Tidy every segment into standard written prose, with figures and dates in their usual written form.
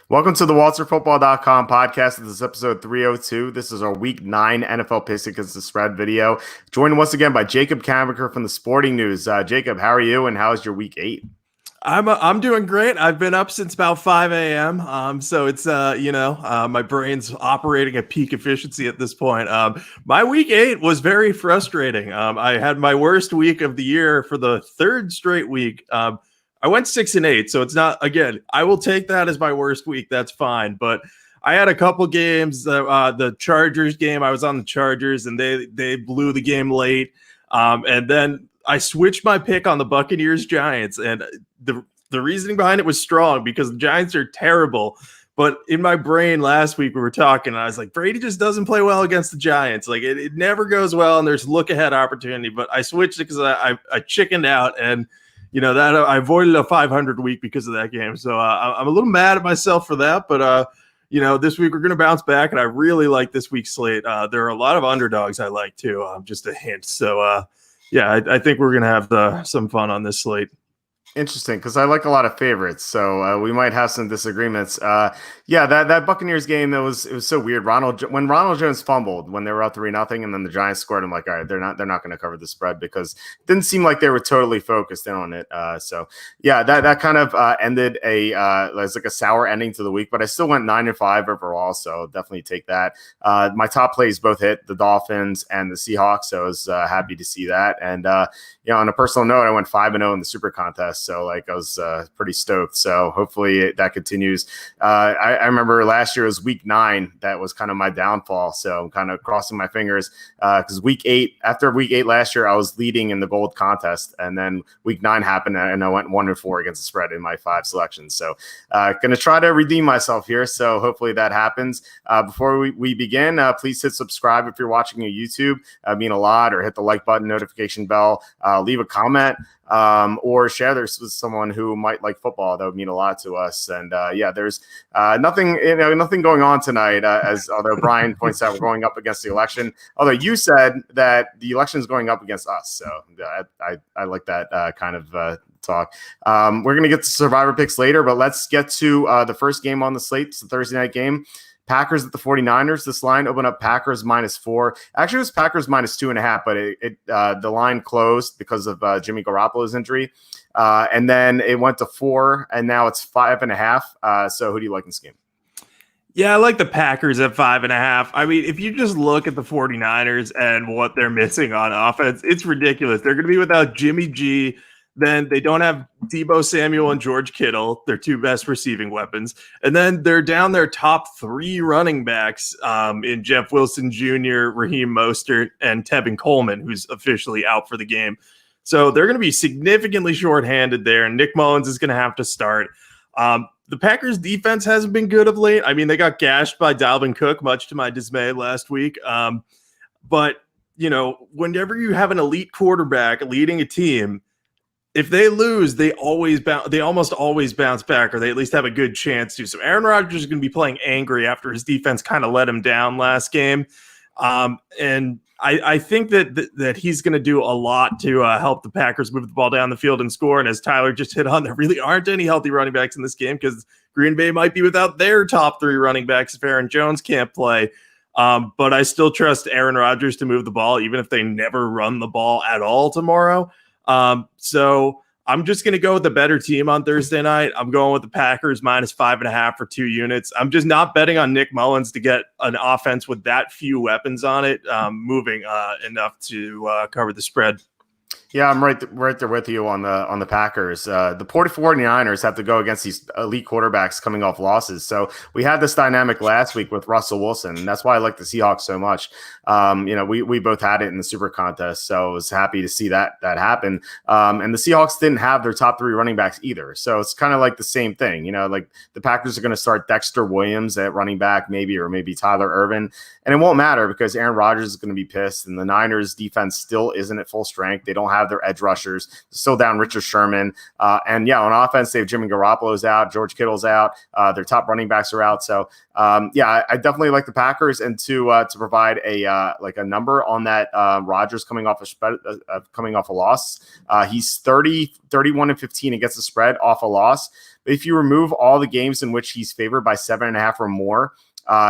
Welcome to the WalterFootball.com podcast. This is episode 302. This is our Week 9 NFL Picks Against the Spread video. Joined once again by Jacob Camenker from the Sporting News. Jacob, how are you, and how's your Week 8? I'm doing great. I've been up since about 5 a.m. So it's my brain's operating at peak efficiency at this point. My Week 8 was very frustrating. I had my worst week of the year for the third straight week. I went 6-8, so it's not, again, I will take that as my worst week. That's fine. But I had a couple games, the Chargers game, I was on the Chargers, and they blew the game late. And then I switched my pick on the Buccaneers Giants, and the reasoning behind it was strong because the Giants are terrible. But in my brain last week we were talking, and I was like, Brady just doesn't play well against the Giants. Like it never goes well, and there's look ahead opportunity. But I switched it because I chickened out, and that I avoided a 500 week because of that game. So I'm a little mad at myself for that. But this week we're going to bounce back, and I really like this week's slate. There are a lot of underdogs I like too. Just a hint. So I think we're going to have some fun on this slate. Interesting, because I like a lot of favorites, so we might have some disagreements. That Buccaneers game, it was so weird. When Ronald Jones fumbled when they were up 3-0, and then the Giants scored, I'm like, all right, they're not going to cover the spread because it didn't seem like they were totally focused in on it. That kind of ended as like a sour ending to the week, but I still went 9-5 overall, so definitely take that. My top plays both hit the Dolphins and the Seahawks, so I was happy to see that. And on a personal note, I went 5-0 in the Super Contest, so I was pretty stoked. So hopefully that continues. I remember last year was Week 9 that was kind of my downfall, so I'm kind of crossing my fingers because after Week 8 last year, I was leading in the Gold Contest, and then Week 9 happened, and I went 1-4 against the spread in my 5 selections. So going to try to redeem myself here. So hopefully that happens. Before we begin, please hit subscribe if you're watching on YouTube. Mean a lot, or hit the like button, notification bell. Leave a comment or share this with someone who might like football. That would mean a lot to us. And there's nothing going on tonight. Although Brian points out we're going up against the election. Although you said that the election is going up against us, so I like that kind of talk. We're going to get to survivor picks later, but let's get to the first game on the slate. It's the Thursday night game. Packers at the 49ers. This line opened up Packers -4. Actually, it was Packers -2.5, but the line closed because of Jimmy Garoppolo's injury. And then it went to 4, and now it's 5.5. So who do you like in this game? Yeah, I like the Packers at 5.5. I mean, if you just look at the 49ers and what they're missing on offense, it's ridiculous. They're going to be without Jimmy G. Then they don't have Deebo Samuel and George Kittle, their two best receiving weapons. And then they're down their top 3 running backs in Jeff Wilson Jr., Raheem Mostert, and Tevin Coleman, who's officially out for the game. So they're going to be significantly shorthanded there, and Nick Mullins is going to have to start. The Packers defense hasn't been good of late. I mean, they got gashed by Dalvin Cook, much to my dismay last week. But whenever you have an elite quarterback leading a team, if they lose, they almost always bounce back, or they at least have a good chance to. So Aaron Rodgers is going to be playing angry after his defense kind of let him down last game. And I think that he's going to do a lot to help the Packers move the ball down the field and score. And as Tyler just hit on, there really aren't any healthy running backs in this game because Green Bay might be without their top 3 running backs if Aaron Jones can't play. But I still trust Aaron Rodgers to move the ball, even if they never run the ball at all tomorrow. So I'm just going to go with the better team on Thursday night. I'm going with the Packers -5.5 for 2 units. I'm just not betting on Nick Mullins to get an offense with that few weapons on it moving enough to cover the spread. Yeah, I'm right there with you on the Packers. The 49ers have to go against these elite quarterbacks coming off losses. So we had this dynamic last week with Russell Wilson, and that's why I like the Seahawks so much. We both had it in the Super Contest, so I was happy to see that happen. And the Seahawks didn't have their top 3 running backs either, so it's kind of like the same thing. Like the Packers are going to start Dexter Williams at running back, maybe Tyler Ervin, and it won't matter because Aaron Rodgers is going to be pissed, and the Niners defense still isn't at full strength. They don't have have their edge rushers. They're still down Richard Sherman. And yeah, on offense, they have Jimmy Garoppolo's out, George Kittle's out, their top running backs are out. So yeah, I definitely like the Packers, and to provide a like a number on that, Rodgers coming off a loss. He's 31-15 against the spread off a loss. But if you remove all the games in which he's favored by 7.5 or more,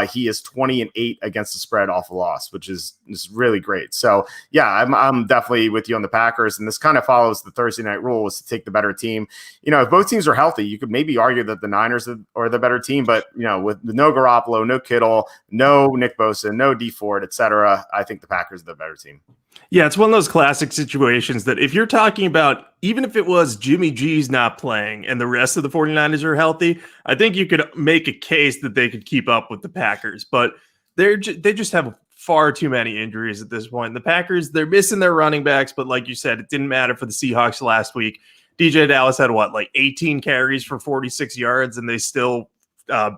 he is 20-8 against the spread off a loss, which is really great. So yeah, I'm definitely with you on the Packers, and this kind of follows the Thursday night rule, is to take the better team. If both teams are healthy, you could maybe argue that the Niners are the better team, but with no Garoppolo, no Kittle, no Nick Bosa, no Dee Ford, etc., I think the Packers are the better team. Yeah, it's one of those classic situations that if you're talking about, even if it was Jimmy G's not playing and the rest of the 49ers are healthy, I think you could make a case that they could keep up with the Packers. But they just have far too many injuries at this point. The Packers, they're missing their running backs, but like you said, it didn't matter for the Seahawks last week. DJ Dallas had 18 carries for 46 yards, and they still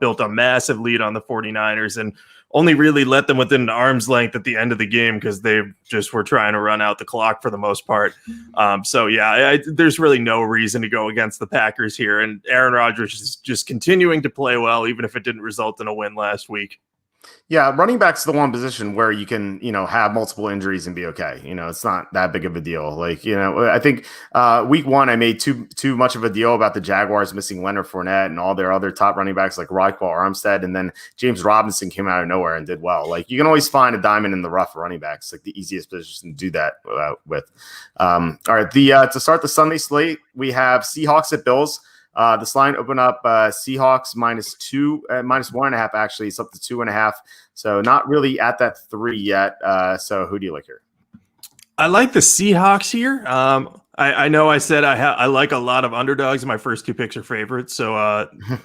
built a massive lead on the 49ers and only really let them within an arm's length at the end of the game because they just were trying to run out the clock for the most part. So yeah, there's really no reason to go against the Packers here. And Aaron Rodgers is just continuing to play well, even if it didn't result in a win last week. Yeah, running back's the one position where you can, have multiple injuries and be okay. It's not that big of a deal. I think week one, I made too much of a deal about the Jaguars missing Leonard Fournette and all their other top running backs like Raquel Armstead, and then James Robinson came out of nowhere and did well. You can always find a diamond in the rough for running backs, like the easiest position to do that with. All right, to start the Sunday slate, we have Seahawks at Bills. This line opened up Seahawks -1.5. Actually, it's up to 2.5. So not really at that 3 yet. So who do you like here? I like the Seahawks here. I know I said I like a lot of underdogs. My first two picks are favorites. So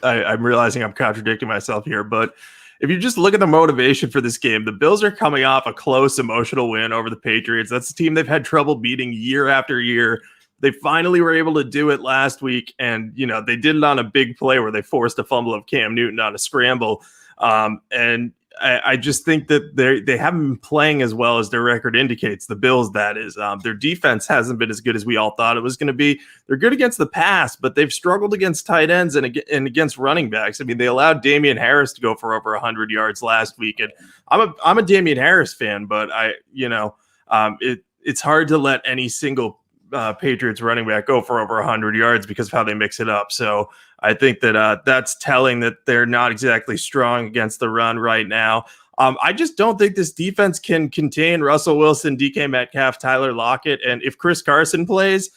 I'm realizing I'm contradicting myself here. But if you just look at the motivation for this game, the Bills are coming off a close emotional win over the Patriots. That's a team they've had trouble beating year after year. They finally were able to do it last week, and they did it on a big play where they forced a fumble of Cam Newton on a scramble. And I just think that they haven't been playing as well as their record indicates. The Bills, that is. Their defense hasn't been as good as we all thought it was going to be. They're good against the pass, but they've struggled against tight ends and against running backs. I mean, they allowed Damian Harris to go for over 100 yards last week, and I'm a Damian Harris fan, but it's hard to let any single Patriots running back go for over 100 yards because of how they mix it up. So I think that that's telling that they're not exactly strong against the run right now. I just don't think this defense can contain Russell Wilson, DK Metcalf, Tyler Lockett. And if Chris Carson plays,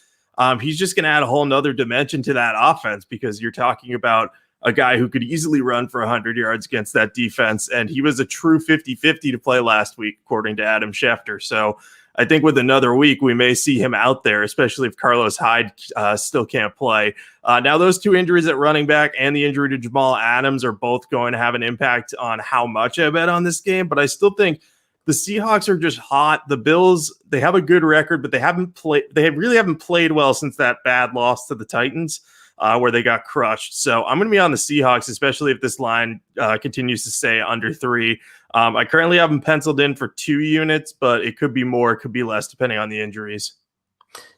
he's just going to add a whole nother dimension to that offense, because you're talking about a guy who could easily run for 100 yards against that defense. And he was a true 50-50 to play last week, according to Adam Schefter. So I think with another week, we may see him out there, especially if Carlos Hyde still can't play. Now, those two injuries at running back and the injury to Jamal Adams are both going to have an impact on how much I bet on this game. But I still think the Seahawks are just hot. The Bills, they have a good record, but they really haven't played well since that bad loss to the Titans, where they got crushed. So I'm going to be on the Seahawks, especially if this line continues to stay under 3. I currently have them penciled in for 2 units, but it could be more, it could be less, depending on the injuries.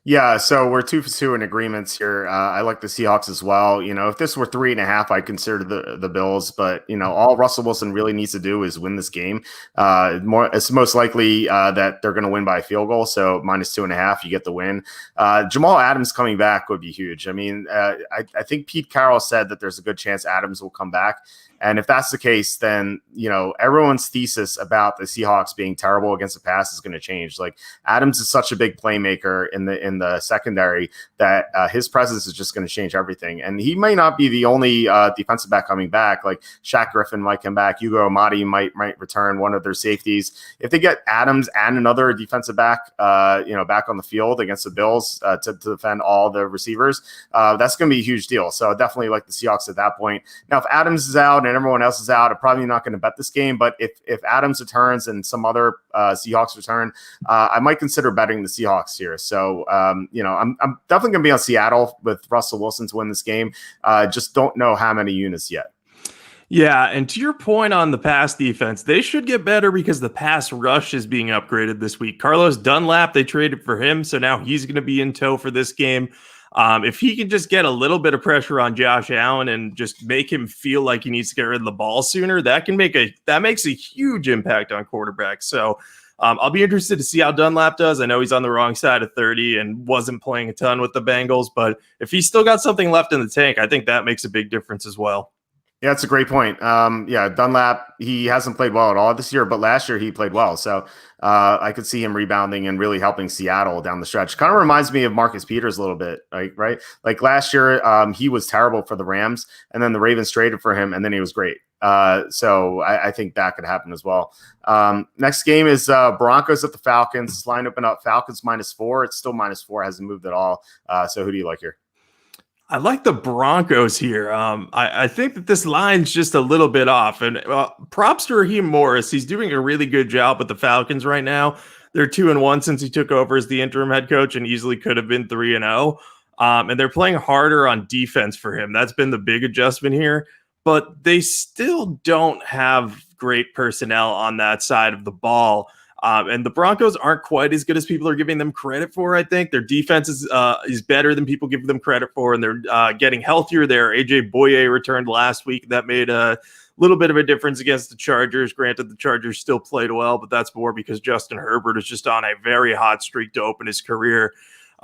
Yeah, so we're 2 for 2 in agreements here. I like the Seahawks as well. If this were 3.5, I'd consider the Bills. But all Russell Wilson really needs to do is win this game. It's most likely that they're going to win by a field goal. So -2.5, you get the win. Jamal Adams coming back would be huge. I mean, I think Pete Carroll said that there's a good chance Adams will come back. And if that's the case, then, everyone's thesis about the Seahawks being terrible against the pass is going to change. Adams is such a big playmaker in the secondary that his presence is just going to change everything. And he may not be the only defensive back coming back. Shaq Griffin might come back. Hugo Amadi might return, one of their safeties. If they get Adams and another defensive back, back on the field against the Bills to defend all the receivers, that's going to be a huge deal. So I definitely like the Seahawks at that point. Now, if Adams is out and everyone else is out, I'm probably not going to bet this game. But if Adams returns and some other Seahawks return, I might consider betting the Seahawks here. So, I'm definitely going to be on Seattle with Russell Wilson to win this game. Just don't know how many units yet. Yeah, and to your point on the pass defense, they should get better because the pass rush is being upgraded this week. Carlos Dunlap, they traded for him, so now he's going to be in tow for this game. If he can just get a little bit of pressure on Josh Allen and just make him feel like he needs to get rid of the ball sooner, that makes a huge impact on quarterbacks. So I'll be interested to see how Dunlap does. I know he's on the wrong side of 30 and wasn't playing a ton with the Bengals, but if he's still got something left in the tank, I think that makes a big difference as well. Yeah, that's a great point. Yeah, Dunlap, he hasn't played well at all this year, but last year he played well. So I could see him rebounding and really helping Seattle down the stretch. Kind of reminds me of Marcus Peters a little bit, right? Like last year, he was terrible for the Rams, and then the Ravens traded for him, and then he was great. So I think that could happen as well. Next game is Broncos at the Falcons. This line opened up Falcons -4. It's still -4, hasn't moved at all. So who do you like here? I like the Broncos here. I think that this line's just a little bit off. And props to Raheem Morris. He's doing a really good job with the Falcons right now. They're 2-1 since he took over as the interim head coach and easily could have been 3-0. And they're playing harder on defense for him. That's been the big adjustment here. But they still don't have great personnel on that side of the ball. And the Broncos aren't quite as good as people are giving them credit for. I think their defense is better than people give them credit for, and they're getting healthier there. AJ Boye returned last week. That made a little bit of a difference against the Chargers. Granted, the Chargers still played well, but that's more because Justin Herbert is just on a very hot streak to open his career.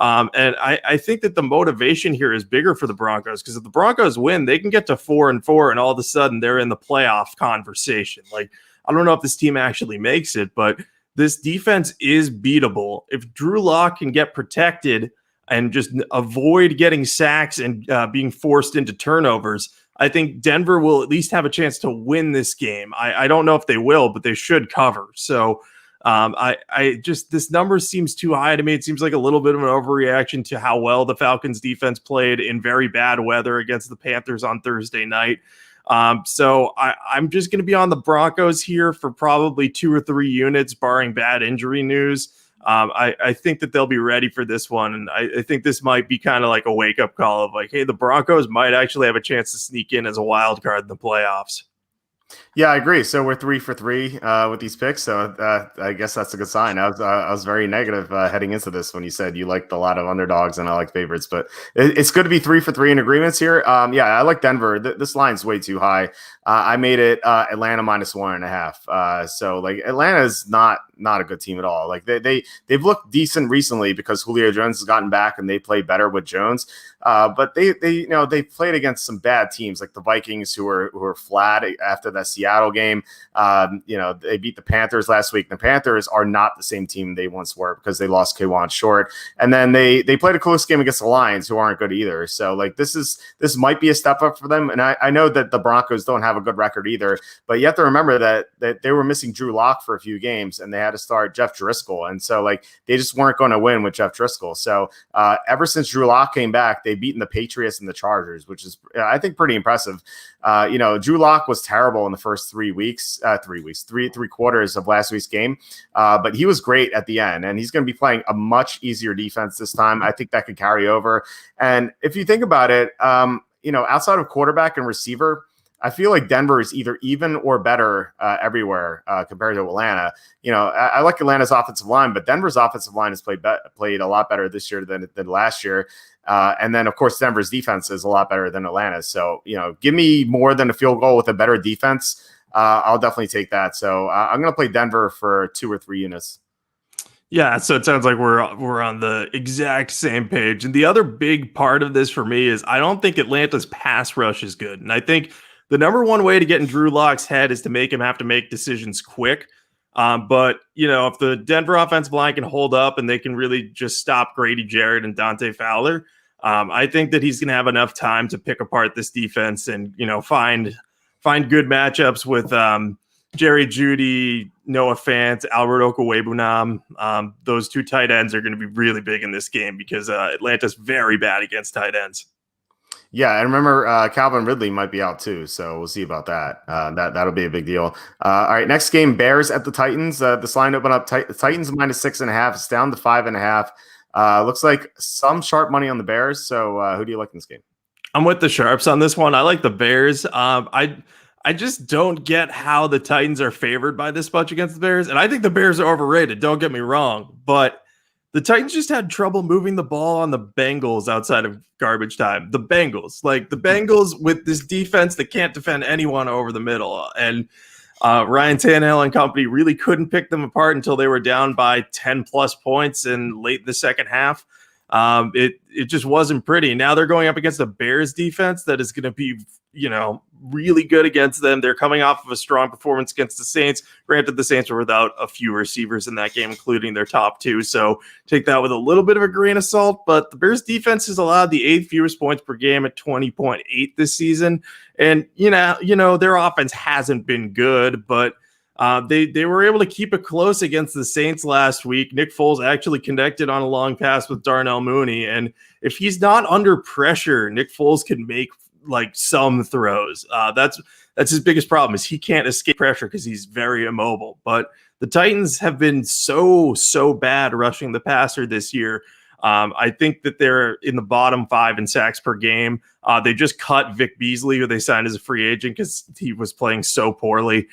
And I think that the motivation here is bigger for the Broncos because if the Broncos win, they can get to 4-4, and all of a sudden they're in the playoff conversation. Like, I don't know if this team actually makes it, but this defense is beatable. If Drew Lock can get protected and just avoid getting sacks and being forced into turnovers, I think Denver will at least have a chance to win this game. I don't know if they will, but they should cover. So this number seems too high to me. It seems like a little bit of an overreaction to how well the Falcons defense played in very bad weather against the Panthers on Thursday night. So I'm just going to be on the Broncos here for probably 2 or 3 units, barring bad injury news. I think that they'll be ready for this one. And I think this might be kind of like a wake up call of like, hey, the Broncos might actually have a chance to sneak in as a wild card in the playoffs. Yeah, I agree. So we're 3 for 3 with these picks. So I guess that's a good sign. I was very negative heading into this when you said you liked a lot of underdogs and I like favorites, but it's good to be 3 for 3 in agreements here. Yeah, I like Denver. This line's way too high. I made it Atlanta -1.5. So like Atlanta is not a good team at all. Like they've looked decent recently because Julio Jones has gotten back and they play better with Jones. But they played against some bad teams like the Vikings who are flat after that Seattle game. They beat the Panthers last week. The Panthers are not the same team they once were because they lost K'Wan Short. And then they played a close game against the Lions who aren't good either. So like this might be a step up for them. And I know that the Broncos don't have a good record either, but you have to remember that they were missing Drew Lock for a few games and they had to start Jeff Driscoll. And so like they just weren't going to win with Jeff Driscoll. So ever since Drew Lock came back, they've beaten the Patriots and the Chargers, which is I think pretty impressive. Drew Lock was terrible in the first 3 quarters of last week's game. But he was great at the end and he's going to be playing a much easier defense this time. I think that could carry over. And if you think about it, outside of quarterback and receiver, I feel like Denver is either even or better everywhere compared to Atlanta. I like Atlanta's offensive line, but Denver's offensive line has played a lot better this year than last year. And then, of course, Denver's defense is a lot better than Atlanta's. So, give me more than a field goal with a better defense. I'll definitely take that. So I'm going to play Denver for 2 or 3 units. Yeah, so it sounds like we're on the exact same page. And the other big part of this for me is I don't think Atlanta's pass rush is good. And I think the number one way to get in Drew Lock's head is to make him have to make decisions quick. But, if the Denver offensive line can hold up and they can really just stop Grady Jarrett and Dante Fowler, I think that he's going to have enough time to pick apart this defense and, find good matchups with Jerry Jeudy, Noah Fant, Albert Okwuegbunam. Those 2 tight ends are going to be really big in this game because Atlanta's very bad against tight ends. Yeah, and remember, Calvin Ridley might be out too, so we'll see about that. That'll be a big deal. All right, next game, Bears at the Titans. This line opened up Titans -6.5. It's down to 5.5. Looks like some sharp money on the Bears. So who do you like in this game? I'm with the sharps on this one. I like the Bears. I just don't get how the Titans are favored by this much against the Bears. And I think the Bears are overrated. Don't get me wrong. But the Titans just had trouble moving the ball on the Bengals outside of garbage time. The Bengals with this defense that can't defend anyone over the middle. And Ryan Tannehill and company really couldn't pick them apart until they were down by 10 plus points in late in the second half. It just wasn't pretty. Now they're going up against a Bears defense that is going to be, really good against them. They're coming off of a strong performance against the Saints. Granted, the Saints were without a few receivers in that game, including their top two. So take that with a little bit of a grain of salt. But the Bears defense has allowed the 8th fewest points per game at 20.8 this season. And, their offense hasn't been good, but they were able to keep it close against the Saints last week. Nick Foles actually connected on a long pass with Darnell Mooney. And if he's not under pressure, Nick Foles can make some throws. That's his biggest problem is he can't escape pressure because he's very immobile. But the Titans have been so bad rushing the passer this year. I think that they're in the bottom 5 in sacks per game. They just cut Vic Beasley, who they signed as a free agent because he was playing so poorly.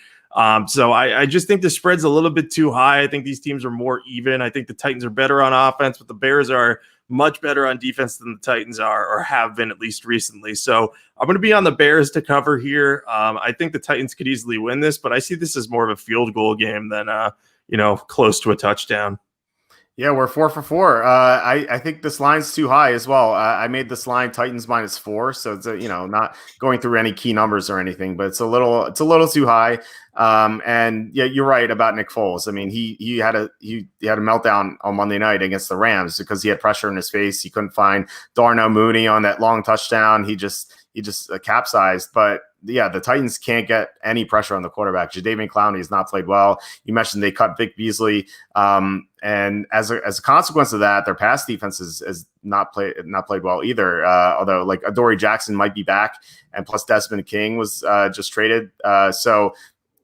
So I just think the spread's a little bit too high. I think these teams are more even. I think the Titans are better on offense, but the Bears are much better on defense than the Titans are or have been at least recently. So I'm going to be on the Bears to cover here. I think the Titans could easily win this, but I see this as more of a field goal game than, close to a touchdown. Yeah, we're 4 for 4. I think this line's too high as well. I made this line Titans -4, so it's not going through any key numbers or anything, but it's a little too high. And yeah, you're right about Nick Foles. I mean, he had a meltdown on Monday night against the Rams because he had pressure in his face. He couldn't find Darnell Mooney on that long touchdown. He just capsized. But yeah, the Titans can't get any pressure on the quarterback. Jadeveon Clowney has not played well. You mentioned they cut Vic Beasley, and as a consequence of that, their pass defense has not played well either. Although Adoree Jackson might be back, and plus Desmond King was just traded. So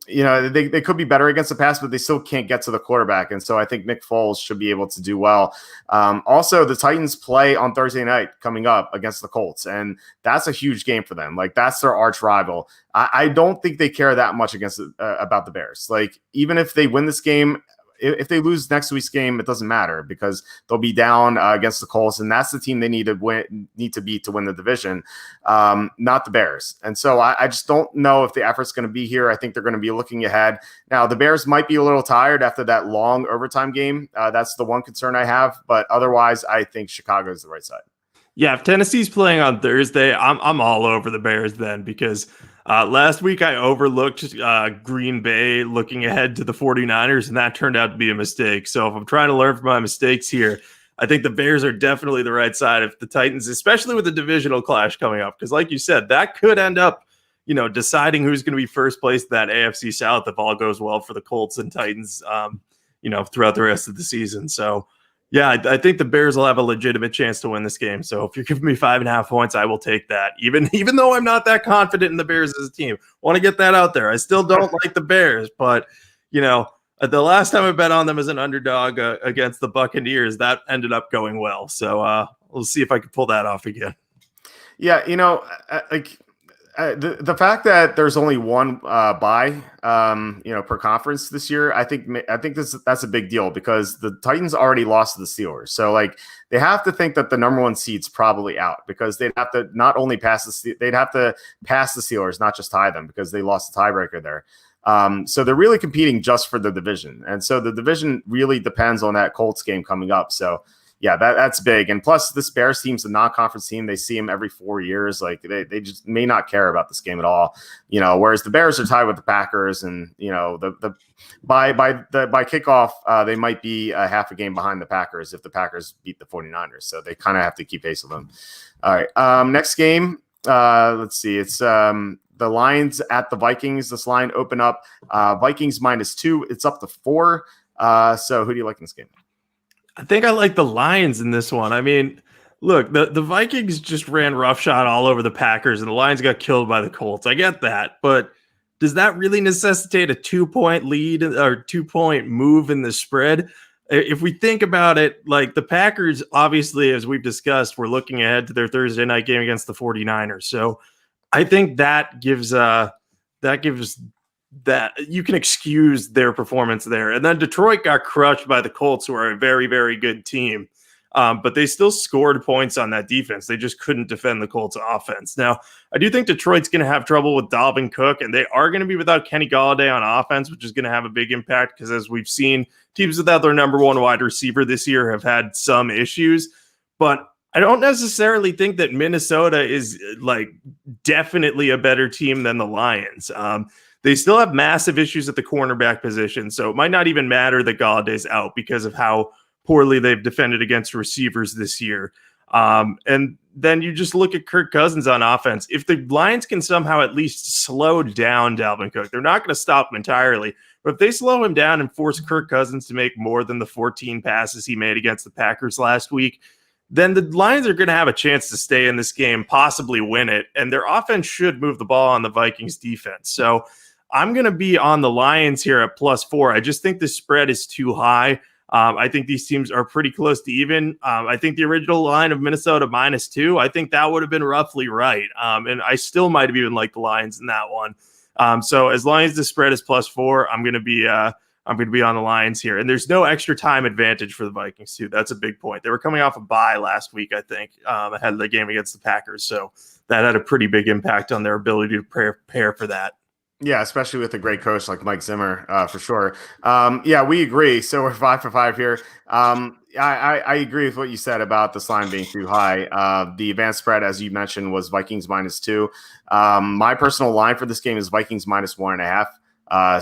they could be better against the pass, but they still can't get to the quarterback. And so I think Nick Foles should be able to do well. Also, the Titans play on Thursday night coming up against the Colts, and that's a huge game for them. That's their arch rival. I don't think they care that much about the Bears. Even if they win this game, if they lose next week's game, it doesn't matter because they'll be down against the Colts, and that's the team they need to beat to win the division, not the Bears. And so I just don't know if the effort's going to be here. I think they're going to be looking ahead. Now, the Bears might be a little tired after that long overtime game. That's the one concern I have, but otherwise, I think Chicago is the right side. Yeah, if Tennessee's playing on Thursday, I'm all over the Bears then because last week I overlooked Green Bay looking ahead to the 49ers, and that turned out to be a mistake. So if I'm trying to learn from my mistakes here, I think the Bears are definitely the right side of the Titans, especially with the divisional clash coming up. Because like you said, that could end up, deciding who's going to be first place in that AFC South if all goes well for the Colts and Titans, throughout the rest of the season. So yeah, I think the Bears will have a legitimate chance to win this game. So if you're giving me 5.5 points, I will take that. Even though I'm not that confident in the Bears as a team, want to get that out there. I still don't like the Bears, but the last time I bet on them as an underdog against the Buccaneers, that ended up going well. So we'll see if I can pull that off again. Yeah, the fact that there's only one bye, per conference this year, I think that's a big deal because the Titans already lost to the Steelers. So they have to think that the number 1 seed's probably out because they'd have to not only they'd have to pass the Steelers, not just tie them because they lost the tiebreaker there. So they're really competing just for the division. And so the division really depends on that Colts game coming up. So yeah, that's big. And plus, this Bears team's a non-conference team. They see them every 4 years. They just may not care about this game at all. Whereas the Bears are tied with the Packers, and by kickoff, they might be a half a game behind the Packers if the Packers beat the 49ers. So they kind of have to keep pace with them. All right, next game. Let's see. It's the Lions at the Vikings. This line open up. Vikings -2. It's up to 4. So who do you like in this game? I think I like the Lions in this one. I mean, look, the Vikings just ran roughshod all over the Packers, and the Lions got killed by the Colts. I get that, but does that really necessitate a 2-point lead or 2-point move in the spread? If we think about it, the Packers, obviously, as we've discussed, we're looking ahead to their Thursday night game against the 49ers. So I think that gives that that gives that you can excuse their performance there. And then Detroit got crushed by the Colts, who are a very, very good team. But they still scored points on that defense. They just couldn't defend the Colts offense. Now, I do think Detroit's going to have trouble with Dalvin Cook, and they are going to be without Kenny Golladay on offense, which is going to have a big impact because, as we've seen, teams without their number one wide receiver this year have had some issues. But I don't necessarily think that Minnesota is like definitely a better team than the Lions. They still have massive issues at the cornerback position, so it might not even matter that Galladay's out because of how poorly they've defended against receivers this year. And then you just look at Kirk Cousins on offense. If the Lions can somehow at least slow down Dalvin Cook, they're not going to stop him entirely. But if they slow him down and force Kirk Cousins to make more than the 14 passes he made against the Packers last week, then the Lions are going to have a chance to stay in this game, possibly win it. And their offense should move the ball on the Vikings defense. So I'm going to be on the Lions here at +4. I just think the spread is too high. I think these teams are pretty close to even. I think the original line of Minnesota -2, I think that would have been roughly right. And I still might have even liked the Lions in that one. So as long as the spread is +4, I'm going to be on the Lions here. And there's no extra time advantage for the Vikings too. That's a big point. They were coming off a bye last week, I think, ahead of the game against the Packers. So that had a pretty big impact on their ability to prepare for that. Yeah, especially with a great coach like Mike Zimmer, for sure. Yeah, we agree. So we're 5 for 5 here. I agree with what you said about this line being too high. The advanced spread, as you mentioned, was Vikings -2. My personal line for this game is Vikings -1.5.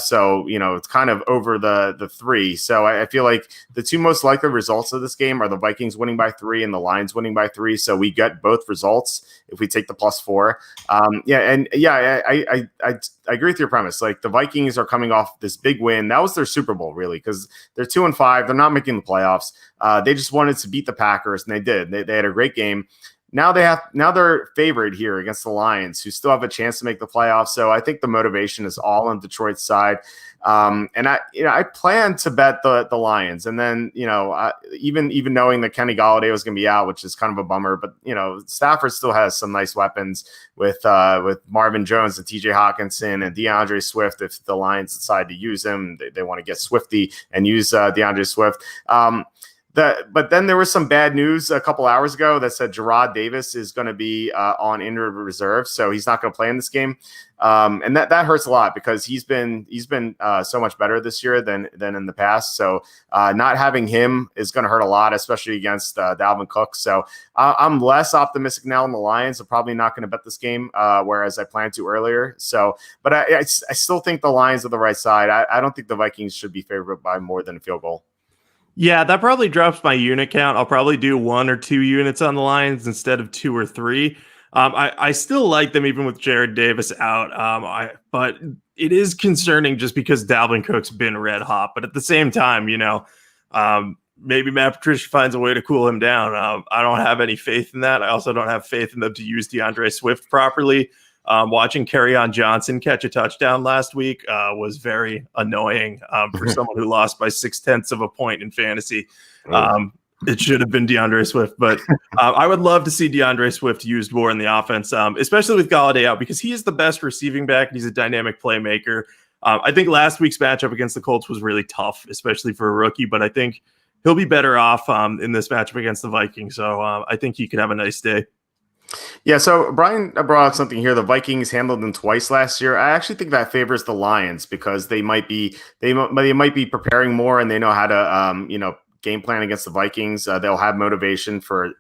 So, it's kind of over the 3. So I feel like the two most likely results of this game are the Vikings winning by 3 and the Lions winning by 3. So we get both results if we take the +4. I agree with your premise. Like, the Vikings are coming off this big win. That was their Super Bowl, really, because they're 2-5. They're not making the playoffs. They just wanted to beat the Packers, and they did. They had a great game. Now they're favored here against the Lions, who still have a chance to make the playoffs. So I think the motivation is all on Detroit's side. And I plan to bet the Lions. And then, even knowing that Kenny Golladay was going to be out, which is kind of a bummer, but Stafford still has some nice weapons with Marvin Jones and TJ Hawkinson and DeAndre Swift. If the Lions decide to use him, they want to get Swifty and use DeAndre Swift. But then there was some bad news a couple hours ago that said Jarrad Davis is going to be on injured reserve, so he's not going to play in this game, and that hurts a lot because he's been so much better this year than in the past. So not having him is going to hurt a lot, especially against Dalvin Cook. So I'm less optimistic now on the Lions. I'm probably not going to bet this game, whereas I planned to earlier. So, but I still think the Lions are the right side. I don't think the Vikings should be favored by more than a field goal. Yeah, that probably drops my unit count. I'll probably do 1 or 2 units on the Lions instead of 2 or 3. I still like them even with Jarrad Davis out. But it is concerning just because Dalvin Cook's been red hot. But at the same time, maybe Matt Patricia finds a way to cool him down. I don't have any faith in that. I also don't have faith in them to use DeAndre Swift properly. Watching Kerryon Johnson catch a touchdown last week was very annoying for someone who lost by 0.6 of a point in fantasy. It should have been DeAndre Swift, but I would love to see DeAndre Swift used more in the offense, especially with Golladay out, because he is the best receiving back and he's a dynamic playmaker. I think last week's matchup against the Colts was really tough, especially for a rookie, but I think he'll be better off in this matchup against the Vikings. So I think he could have a nice day. Yeah, so Brian brought up something here. The Vikings handled them twice last year. I actually think that favors the Lions because they might be preparing more and they know how to game plan against the Vikings. They'll have motivation for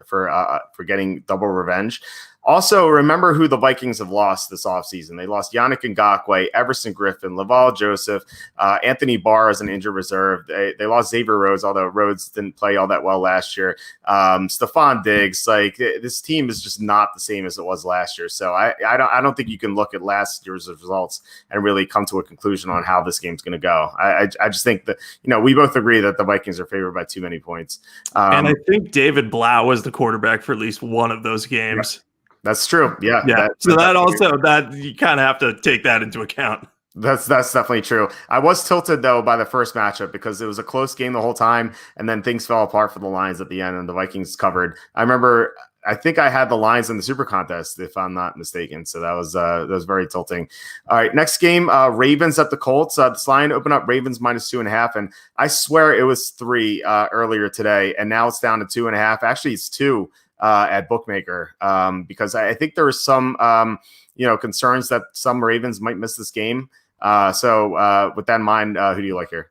getting double revenge. Also, remember who the Vikings have lost this offseason. They lost Yannick Ngakoue, Everson Griffin, Laval Joseph, Anthony Barr as an injured reserve. They lost Xavier Rhodes, although Rhodes didn't play all that well last year. Stephon Diggs, this team is just not the same as it was last year. So I don't think you can look at last year's results and really come to a conclusion on how this game's going to go. I just think that, we both agree that the Vikings are favored by too many points. And I think David Blau was the quarterback for at least one of those games. Yeah. That's true. Yeah. That you kind of have to take that into account. That's definitely true. I was tilted though by the first matchup because it was a close game the whole time, and then things fell apart for the Lions at the end, and the Vikings covered. I remember I think I had the Lions in the Super Contest, if I'm not mistaken. So that was very tilting. All right, next game, Ravens at the Colts. This line opened up Ravens -2.5, and I swear it was 3 earlier today, and now it's down to 2.5. Actually, it's 2 at Bookmaker because I think there was some concerns that some Ravens might miss this game. So with that in mind, who do you like here?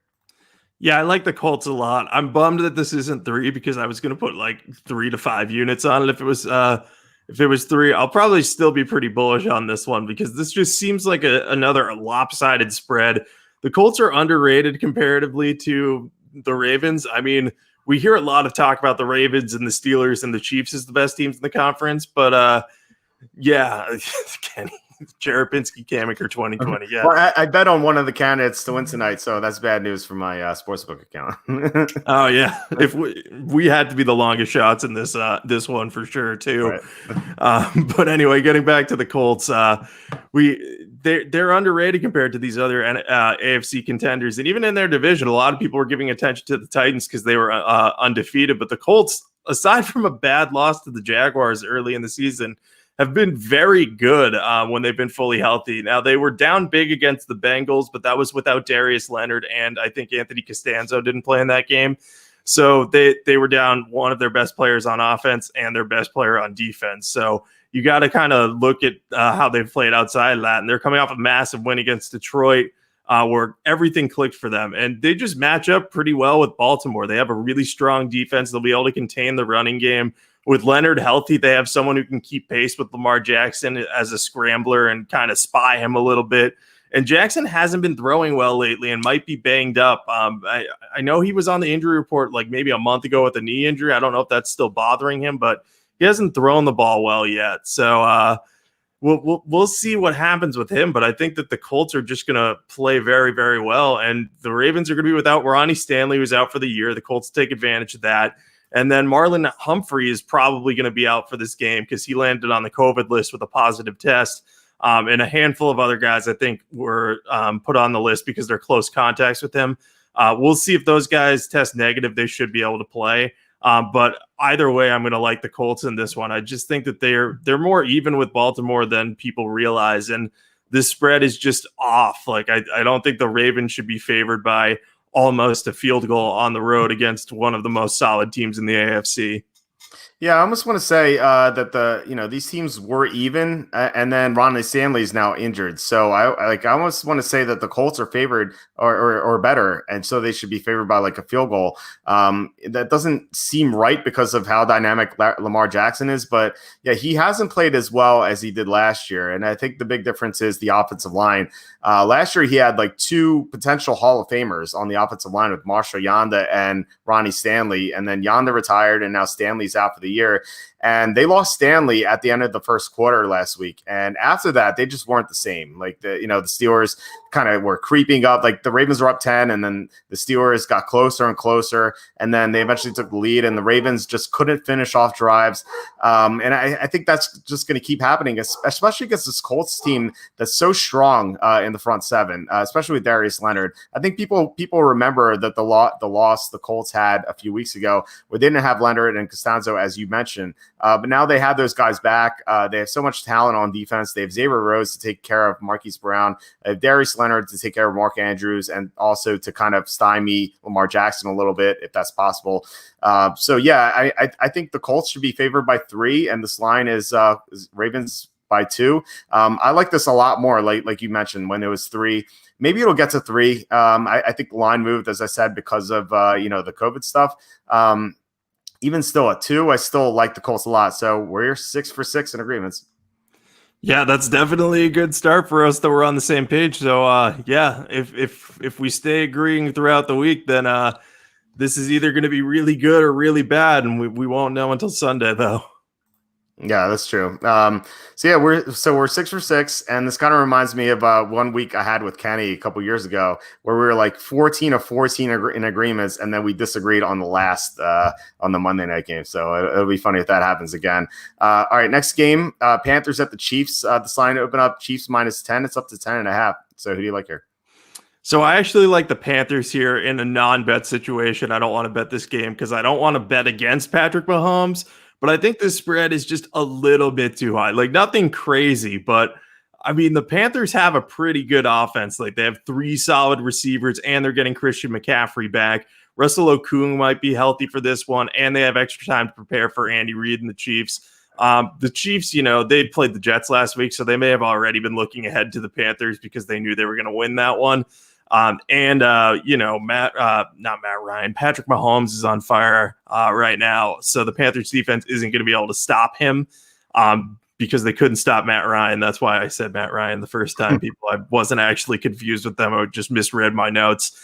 Yeah, I like the Colts a lot. I'm bummed that this isn't 3 because I was going to put like 3 to 5 units on it. If it was 3, I'll probably still be pretty bullish on this one because this just seems like another lopsided spread. The Colts are underrated comparatively to the Ravens. I mean, we hear a lot of talk about the Ravens and the Steelers and the Chiefs as the best teams in the conference, but yeah, Kenny. Jarapinski, Camenker 2020. Yeah. Well, I bet on one of the candidates to win tonight, so that's bad news for my sportsbook account. Oh yeah, if we had to be the longest shots in this one for sure too. Right. But anyway, getting back to the Colts, they're underrated compared to these other AFC contenders, and even in their division, a lot of people were giving attention to the Titans because they were undefeated. But the Colts, aside from a bad loss to the Jaguars early in the season, have been very good when they've been fully healthy. Now, they were down big against the Bengals, but that was without Darius Leonard, and I think Anthony Costanzo didn't play in that game. So they were down one of their best players on offense and their best player on defense. So you got to kind of look at how they've played outside of that. And they're coming off a massive win against Detroit where everything clicked for them. And they just match up pretty well with Baltimore. They have a really strong defense. They'll be able to contain the running game. With Leonard healthy, they have someone who can keep pace with Lamar Jackson as a scrambler and kind of spy him a little bit. And Jackson hasn't been throwing well lately and might be banged up. I know he was on the injury report like maybe a month ago with a knee injury. I don't know if that's still bothering him, but he hasn't thrown the ball well yet. So we'll see what happens with him. But I think that the Colts are just going to play very, very well. And the Ravens are going to be without Ronnie Stanley, who's out for the year. The Colts take advantage of that. And then Marlon Humphrey is probably going to be out for this game because he landed on the COVID list with a positive test. And a handful of other guys, I think, were put on the list because they're close contacts with him. We'll see if those guys test negative. They should be able to play. But either way, I'm going to like the Colts in this one. I just think that they're more even with Baltimore than people realize. And this spread is just off. Like, I don't think the Ravens should be favored by almost a field goal on the road against one of the most solid teams in the AFC. Yeah, I almost want to say that these teams were even, and then Ronnie Stanley is now injured. So I almost want to say that the Colts are favored or better, and so they should be favored by like a field goal. That doesn't seem right because of how dynamic Lamar Jackson is, but yeah, he hasn't played as well as he did last year, and I think the big difference is the offensive line. Last year he had like 2 potential Hall of Famers on the offensive line with Marshall Yanda and Ronnie Stanley, and then Yanda retired, and now Stanley's out for the year. And they lost Stanley at the end of the first quarter last week. And after that, they just weren't the same. Like the Steelers kind of were creeping up. Like the Ravens were up 10 and then the Steelers got closer and closer. And then they eventually took the lead and the Ravens just couldn't finish off drives. And I think that's just going to keep happening, especially against this Colts team that's so strong in the front seven, especially with Darius Leonard. I think people remember that the loss the Colts had a few weeks ago where they didn't have Leonard and Costanzo, as you mentioned. But now they have those guys back. They have so much talent on defense. They have Xavier Rhodes to take care of Marquise Brown. They have Darius Leonard to take care of Mark Andrews and also to kind of stymie Lamar Jackson a little bit if that's possible. So, yeah, I think the Colts should be favored by 3, and this line is Ravens by 2. I like this a lot more, like you mentioned, when it was 3. Maybe it'll get to 3. I think the line moved, as I said, because of, the COVID stuff. Even still at 2, I still like the Colts a lot. So we're 6 for 6 in agreements. Yeah, that's definitely a good start for us that we're on the same page. So yeah, if we stay agreeing throughout the week, then this is either going to be really good or really bad, and we won't know until Sunday though. Yeah, that's true. So yeah, we're 6 for 6, and this kind of reminds me of 1 week I had with Kenny a couple years ago, where we were like 14 of 14 in agreements, and then we disagreed on the last on the Monday night game. So it'll be funny if that happens again. All right, next game, Panthers at the Chiefs. The line open up Chiefs -10. It's up to 10.5. So who do you like here? So I actually like the Panthers here in a non-bet situation. I don't want to bet this game because I don't want to bet against Patrick Mahomes. but I think the spread is just a little bit too high. Like nothing crazy, but I mean, the Panthers have a pretty good offense. Like they have 3 solid receivers and they're getting Christian McCaffrey back. Russell Okung might be healthy for this one, and they have extra time to prepare for Andy Reid and the Chiefs. The Chiefs, they played the Jets last week, so they may have already been looking ahead to the Panthers because they knew they were going to win that one. Not Matt Ryan, Patrick Mahomes is on fire right now. So the Panthers defense isn't going to be able to stop him because they couldn't stop Matt Ryan. That's why I said Matt Ryan the first time. I wasn't actually confused with them. I just misread my notes.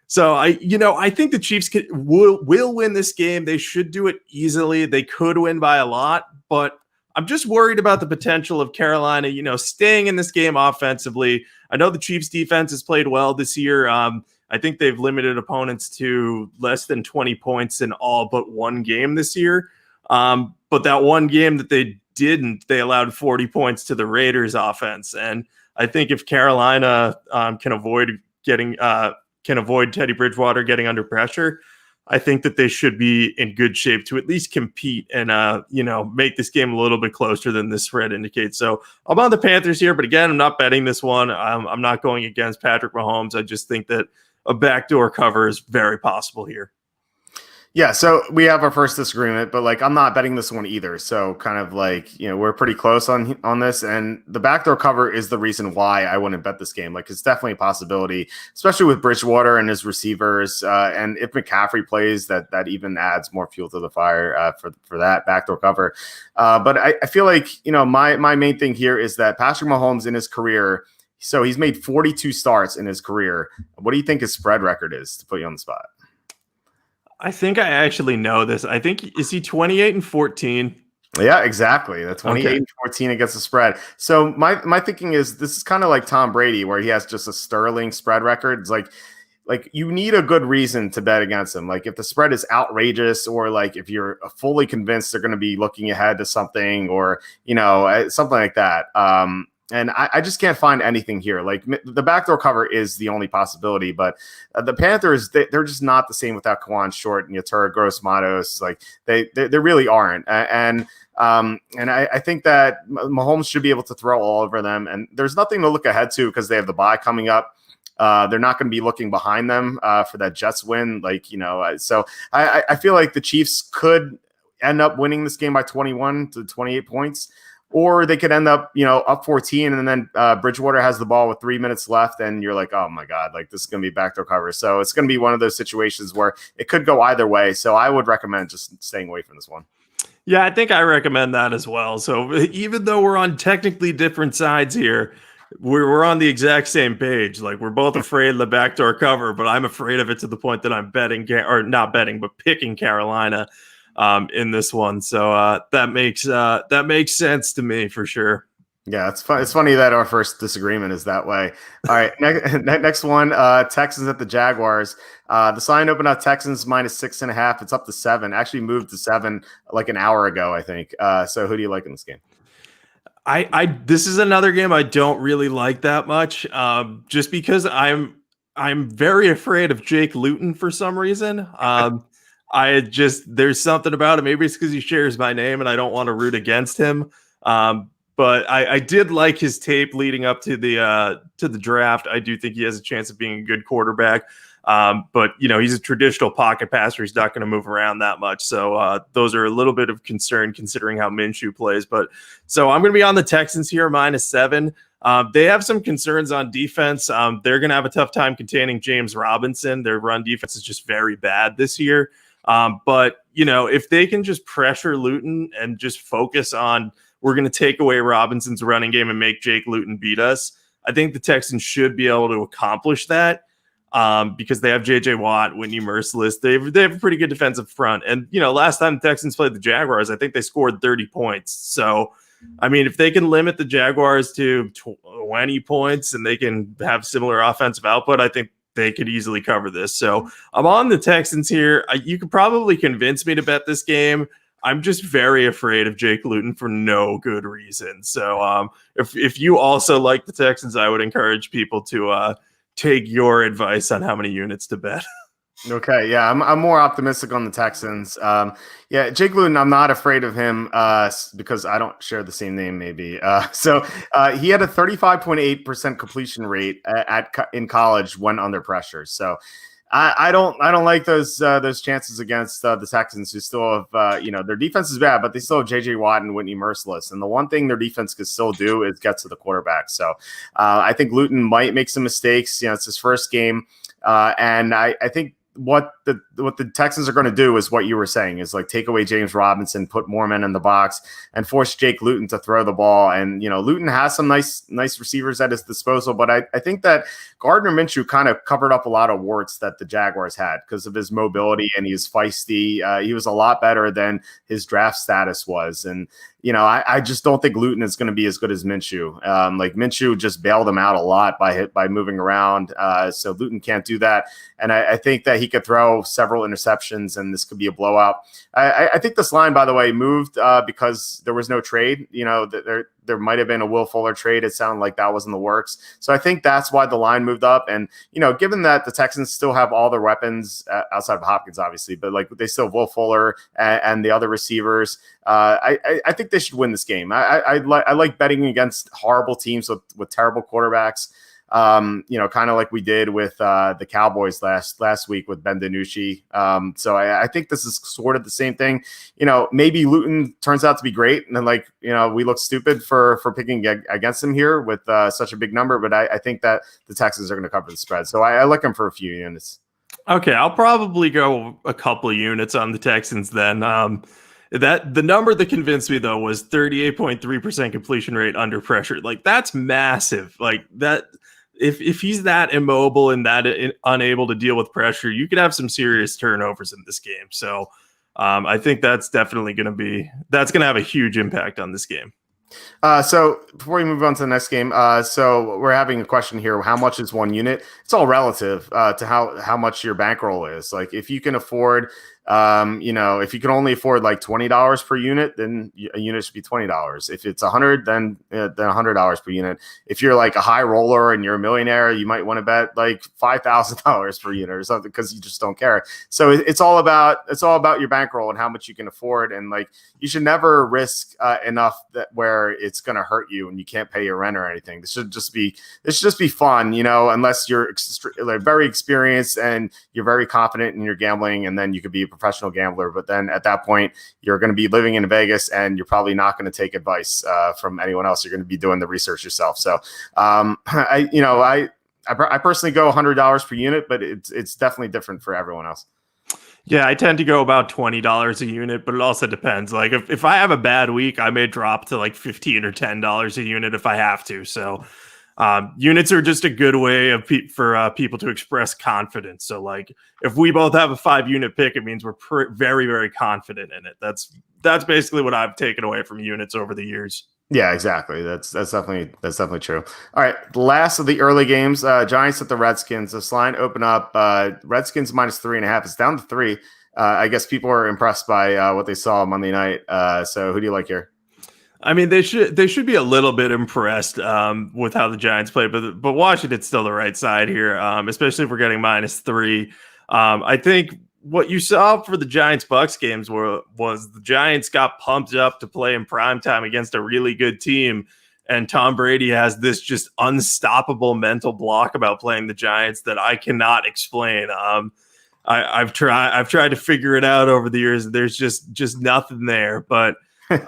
So I think the Chiefs will win this game. They should do it easily. They could win by a lot, but I'm just worried about the potential of Carolina, staying in this game offensively. I know the Chiefs defense has played well this year. I think they've limited opponents to less than 20 points in all but one game this year. But that one game that they didn't, they allowed 40 points to the Raiders offense. And I think if Carolina can avoid Teddy Bridgewater getting under pressure, I think that they should be in good shape to at least compete and, make this game a little bit closer than this spread indicates. So I'm on the Panthers here, but again, I'm not betting this one. I'm not going against Patrick Mahomes. I just think that a backdoor cover is very possible here. Yeah, so we have our first disagreement, but I'm not betting this one either. So kind of we're pretty close on this, and the backdoor cover is the reason why I wouldn't bet this game. It's definitely a possibility, especially with Bridgewater and his receivers, and if McCaffrey plays, that even adds more fuel to the fire for that backdoor cover. But I feel my main thing here is that Patrick Mahomes in his career, so he's made 42 starts in his career. What do you think his spread record is, to put you on the spot? I think I actually know this. I think, is he 28-14? Yeah, exactly. The 28-14 against the spread. So my thinking is this is kind of like Tom Brady, where he has just a sterling spread record. It's like you need a good reason to bet against him. If the spread is outrageous, or if you're fully convinced they're going to be looking ahead to something, or something like that. And I just can't find anything here. The backdoor cover is the only possibility, but the Panthers, they're just not the same without Kawan Short and Yatura Gross-Matos. They really aren't. And I think that Mahomes should be able to throw all over them. And there's nothing to look ahead to because they have the bye coming up. They're not going to be looking behind them for that Jets win. So I feel like the Chiefs could end up winning this game by 21 to 28 points. Or they could end up, up 14, and then Bridgewater has the ball with 3 minutes left, and you're like, oh my God, this is going to be backdoor cover. So it's going to be one of those situations where it could go either way. So I would recommend just staying away from this one. Yeah, I think I recommend that as well. So even though we're on technically different sides here, we're on the exact same page. We're both afraid of the backdoor cover, but I'm afraid of it to the point that I'm picking Carolina in this one. So that makes sense to me for sure. Yeah, it's fun. It's funny that our first disagreement is that way. All right, next one, Texans at the Jaguars. The sign opened at Texans -6.5. It's up to 7. Actually moved to 7 an hour ago, I think. So who do you like in this game? This is another game I don't really like that much, just because I'm very afraid of Jake Luton for some reason. There's something about it. Maybe it's because he shares my name and I don't want to root against him. But I did like his tape leading up to the draft. I do think he has a chance of being a good quarterback. But he's a traditional pocket passer. He's not going to move around that much. So those are a little bit of concern considering how Minshew plays. But so I'm going to be on the Texans here, -7. They have some concerns on defense. They're going to have a tough time containing James Robinson. Their run defense is just very bad this year. But if they can just pressure Luton and just focus on, we're going to take away Robinson's running game and make Jake Luton beat us, I think the Texans should be able to accomplish that. Because they have J.J. Watt, Whitney Merciless. They have a pretty good defensive front. And, last time the Texans played the Jaguars, I think they scored 30 points. So, if they can limit the Jaguars to 20 points and they can have similar offensive output, I think they could easily cover this. So I'm on the Texans here. You could probably convince me to bet this game. I'm just very afraid of Jake Luton for no good reason. So if you also like the Texans, I would encourage people to take your advice on how many units to bet. Okay, yeah, I'm more optimistic on the Texans. Yeah, Jake Luton, I'm not afraid of him because I don't share the same name, maybe. He had a 35.8% completion rate in college when under pressure. So I don't like those chances against the Texans, who still have their defense is bad, but they still have J.J. Watt and Whitney Merciless, and the one thing their defense can still do is get to the quarterback. So I think Luton might make some mistakes. It's his first game, and I think what the Texans are going to do is what you were saying, is like take away James Robinson, put more men in the box, and force Jake Luton to throw the ball. And Luton has some nice receivers at his disposal, but I think that Gardner Minshew kind of covered up a lot of warts that the Jaguars had because of his mobility, and he's feisty. He was a lot better than his draft status was, and I just don't think Luton is going to be as good as Minshew. Like Minshew just bailed him out a lot by moving around. So Luton can't do that. And I think that he could throw several interceptions, and this could be a blowout. I think this line, by the way, moved because there was no trade. There might have been a Will Fuller trade. It sounded like that was in the works. So I think that's why the line moved up. And, given that the Texans still have all their weapons outside of Hopkins, obviously, but like they still have Will Fuller and the other receivers, I think they should win this game. I like betting against horrible teams with terrible quarterbacks. Kind of like we did with the Cowboys last week with Ben DiNucci. So I think this is sort of the same thing. Maybe Luton turns out to be great, and then we look stupid for picking against him here with such a big number. But I think that the Texans are going to cover the spread. So I like them for a few units. Okay, I'll probably go a couple of units on the Texans then. That the number that convinced me though was 38.3% completion rate under pressure. Like that's massive. Like that. If he's that immobile and that unable to deal with pressure, you could have some serious turnovers in this game. So I think that's definitely going to have a huge impact on this game. So before we move on to the next game, so we're having a question here. How much is one unit? It's all relative to how much your bankroll is. Like if you can afford, if you can only afford like $20 per unit, then a unit should be $20. If it's $100, then $100 per unit. If you're like a high roller and you're a millionaire, you might want to bet like $5,000 per unit or something because you just don't care. So it's all about your bankroll and how much you can afford, and like you should never risk enough that where it's going to hurt you and you can't pay your rent or anything. This should just be fun, unless you're very experienced and you're very confident in your gambling, and then you could be a professional gambler. But then at that point, you're going to be living in Vegas, and you're probably not going to take advice from anyone else. You're going to be doing the research yourself. So I personally go $100 per unit, but it's definitely different for everyone else. Yeah, I tend to go about $20 a unit, but it also depends. Like if I have a bad week, I may drop to like $15 or $10 a unit if I have to. So units are just a good way for people to express confidence. So like if we both have a 5-unit pick, it means we're very, very confident in it. That's basically what I've taken away from units over the years. Yeah, exactly. That's definitely true. All right, last of the early games, Giants at the Redskins. This line open up. Redskins -3.5. It's down to 3. I guess people are impressed by what they saw Monday night. So who do you like here? I mean, they should be a little bit impressed with how the Giants played, but Washington's still the right side here, especially if we're getting -3. I think what you saw for the Giants-Bucks games was the Giants got pumped up to play in primetime against a really good team, and Tom Brady has this just unstoppable mental block about playing the Giants that I cannot explain. I've tried to figure it out over the years. There's just nothing there, but like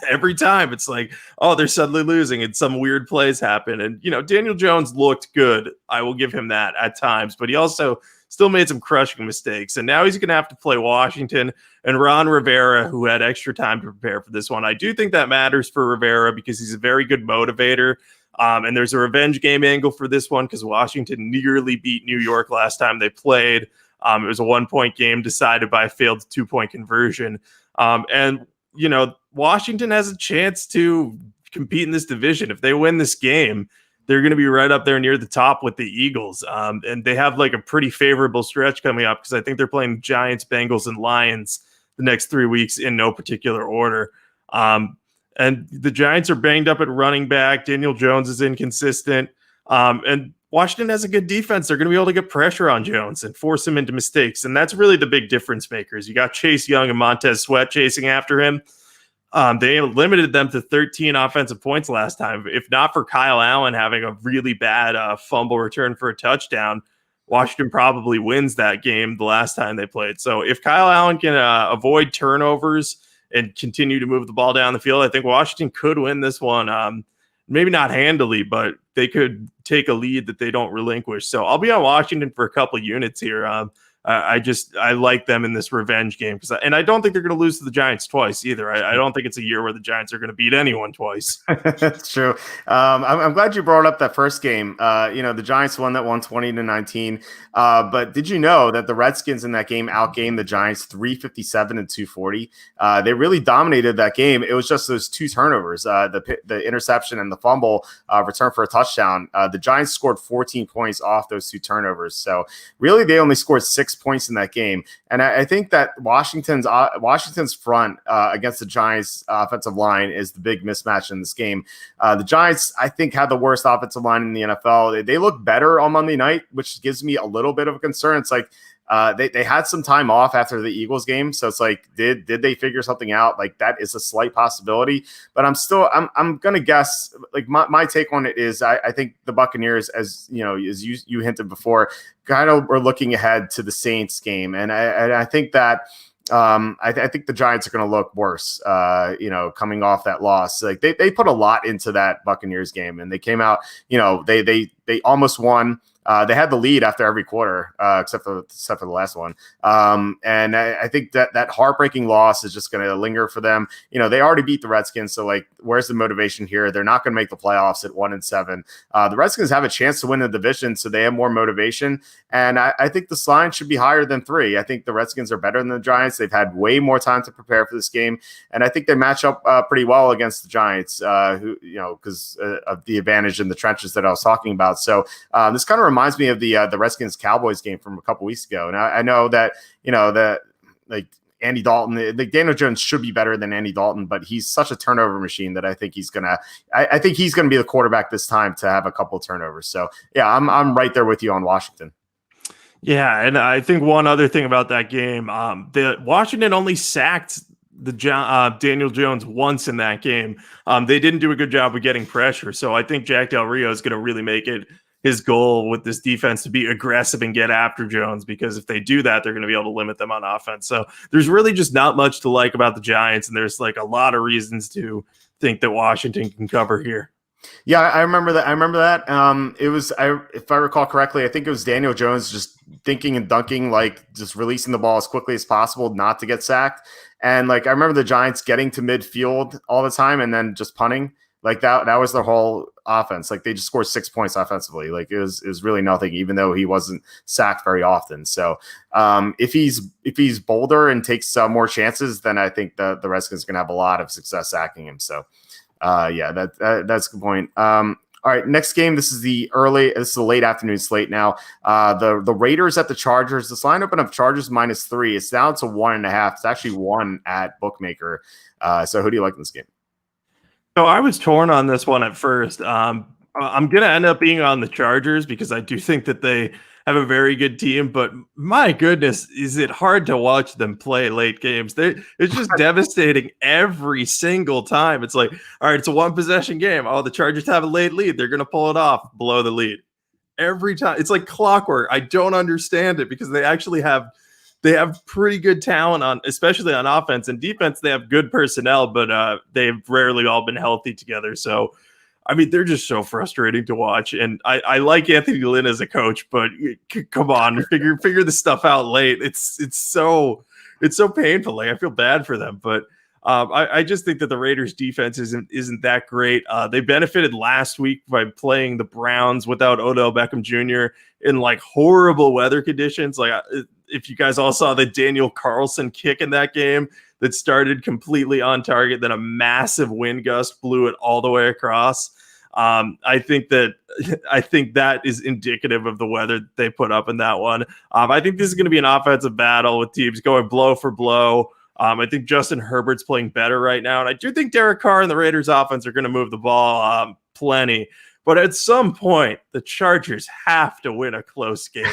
every time it's like, oh, they're suddenly losing and some weird plays happen. And, Daniel Jones looked good. I will give him that at times, but he also still made some crushing mistakes. And now he's going to have to play Washington and Ron Rivera, who had extra time to prepare for this one. I do think that matters for Rivera because he's a very good motivator. And there's a revenge game angle for this one because Washington nearly beat New York last time they played. It was a 1-point game decided by a failed 2-point conversion. And Washington has a chance to compete in this division. If they win this game, they're going to be right up there near the top with the Eagles. And they have like a pretty favorable stretch coming up because I think they're playing Giants, Bengals, and Lions the next 3 weeks in no particular order. And the Giants are banged up at running back. Daniel Jones is inconsistent. And Washington has a good defense. They're going to be able to get pressure on Jones and force him into mistakes. And that's really the big difference makers. You got Chase Young and Montez Sweat chasing after him. They limited them to 13 offensive points last time. If not for Kyle Allen having a really bad fumble return for a touchdown, Washington probably wins that game the last time they played. So if Kyle Allen can avoid turnovers and continue to move the ball down the field, I think Washington could win this one. Maybe not handily, but they could take a lead that they don't relinquish. So I'll be on Washington for a couple units here. I like them in this revenge game and I don't think they're going to lose to the Giants twice either. I don't think it's a year where the Giants are going to beat anyone twice. That's true. I'm glad you brought up that first game. The Giants won that 120-19. But did you know that the Redskins in that game outgained the Giants 357 and 240? They really dominated that game. It was just those two turnovers, the interception and the fumble return for a touchdown. The Giants scored 14 points off those two turnovers. So really, they only scored 6 points in that game. And I think that Washington's front against the Giants offensive line is the big mismatch in this game. The Giants, I think, had the worst offensive line in the NFL. They look better on Monday night, which gives me a little bit of a concern. It's like they had some time off after the Eagles game. So it's like, did they figure something out? Like, that is a slight possibility, but I'm going to guess, like, my take on it is I think the Buccaneers, as you hinted before, kind of are looking ahead to the Saints game. And I think that I think the Giants are going to look worse, coming off that loss. Like they put a lot into that Buccaneers game, and they came out, they almost won. They had the lead after every quarter, except for the last one. And I think that heartbreaking loss is just going to linger for them. They already beat the Redskins. So, like, where's the motivation here? They're not going to make the playoffs at 1-7. The Redskins have a chance to win the division, so they have more motivation. And I think the line should be higher than 3. I think the Redskins are better than the Giants. They've had way more time to prepare for this game. And I think they match up pretty well against the Giants, because of the advantage in the trenches that I was talking about. So this kind of reminds me of the Redskins Cowboys game from a couple weeks ago. And I know that, like Andy Dalton, like Daniel Jones should be better than Andy Dalton, but he's such a turnover machine that I think he's going to be the quarterback this time to have a couple of turnovers. So yeah, I'm right there with you on Washington. Yeah. And I think one other thing about that game, the Washington only sacked Daniel Jones once in that game. They didn't do a good job of getting pressure. So I think Jack Del Rio is going to really make it his goal with this defense to be aggressive and get after Jones, because if they do that, they're going to be able to limit them on offense. So there's really just not much to like about the Giants, and there's like a lot of reasons to think that Washington can cover here. Yeah, I remember that. It was, if I recall correctly, I think it was Daniel Jones just thinking and dunking, like just releasing the ball as quickly as possible not to get sacked. And like I remember the Giants getting to midfield all the time and then just punting. Like that was their whole offense. Like they just scored 6 points offensively. Like it was really nothing, even though he wasn't sacked very often. So if he's bolder and takes more chances, then I think the Redskins are going to have a lot of success sacking him. So that's a good point. All right, next game. This is the late afternoon slate now. The Raiders at the Chargers. This line opened up Chargers -3. It's down to 1.5. It's actually 1 at Bookmaker. So who do you like in this game? So I was torn on this one at first. I'm going to end up being on the Chargers because I do think that they have a very good team, but my goodness, is it hard to watch them play late games. It's just devastating every single time. It's like, all right, it's a one-possession game. Oh, the Chargers have a late lead. They're going to pull it off, blow the lead. Every time. It's like clockwork. I don't understand it because they actually have pretty good talent especially on offense and defense. They have good personnel, but they've rarely all been healthy together. So, I mean, they're just so frustrating to watch. And I like Anthony Lynn as a coach, but come on, figure this stuff out late. It's so painful. Like I feel bad for them, but I just think that the Raiders defense isn't that great. They benefited last week by playing the Browns without Odell Beckham Jr. in like horrible weather conditions. Like if you guys all saw the Daniel Carlson kick in that game that started completely on target, then a massive wind gust blew it all the way across. I think that is indicative of the weather that they put up in that one. I think this is going to be an offensive battle with teams going blow for blow. I think Justin Herbert's playing better right now. And I do think Derek Carr and the Raiders offense are going to move the ball plenty. But at some point, the Chargers have to win a close game.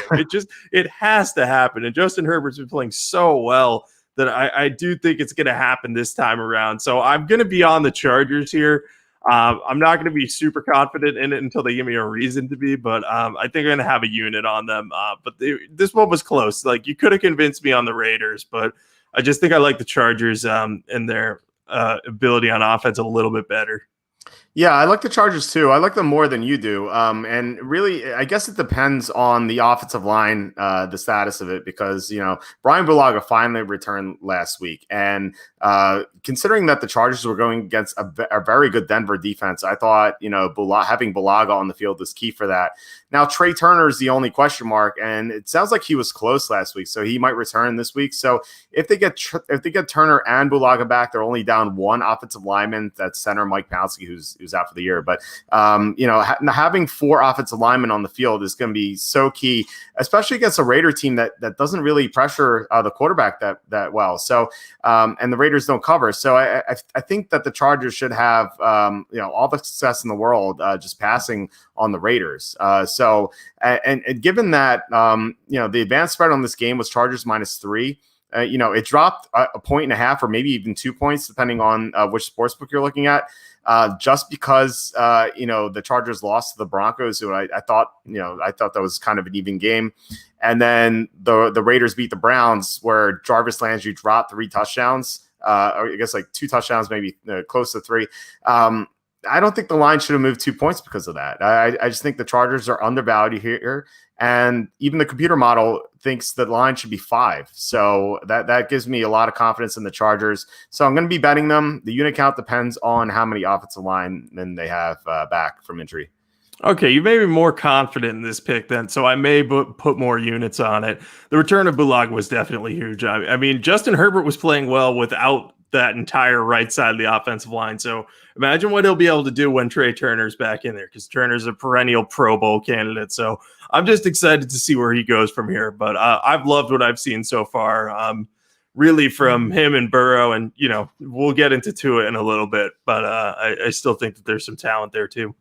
It has to happen. And Justin Herbert's been playing so well that I do think it's going to happen this time around. So I'm going to be on the Chargers here. I'm not going to be super confident in it until they give me a reason to be, but I think I'm going to have a unit on them. But this one was close. Like, you could have convinced me on the Raiders, but I just think I like the Chargers and their ability on offense a little bit better. Yeah, I like the Chargers too. I like them more than you do. And really, I guess it depends on the offensive line, the status of it, because, Brian Bulaga finally returned last week. And considering that the Chargers were going against a very good Denver defense, I thought, having Bulaga on the field is key for that. Now, Trey Turner is the only question mark, and it sounds like he was close last week, so he might return this week. So if they get Turner and Bulaga back, they're only down one offensive lineman. That's center Mike Pouncey, who's out for the year. But having four offensive linemen on the field is going to be so key, especially against a Raider team that doesn't really pressure the quarterback that well. So and the Raiders don't cover. So I think that the Chargers should have all the success in the world just passing on the Raiders. So given that the advanced spread on this game was Chargers -3. It dropped a 1.5 or maybe even 2 points, depending on which sportsbook you're looking at, just because, the Chargers lost to the Broncos, who I thought that was kind of an even game. And then the Raiders beat the Browns, where Jarvis Landry dropped 3 touchdowns, or I guess like 2 touchdowns, maybe close to 3. I don't think the line should have moved 2 points because of that. I just think the Chargers are undervalued here. And even the computer model thinks the line should be 5. So that gives me a lot of confidence in the Chargers. So I'm going to be betting them. The unit count depends on how many offensive linemen they have back from injury. Okay, you may be more confident in this pick then, so I may put more units on it. The return of Bulaga was definitely huge. I mean, Justin Herbert was playing well without that entire right side of the offensive line. So imagine what he'll be able to do when Trey Turner's back in there, because Turner's a perennial Pro Bowl candidate. So I'm just excited to see where he goes from here. But I've loved what I've seen so far, really from him and Burrow. And, we'll get into Tua in a little bit, but I still think that there's some talent there too.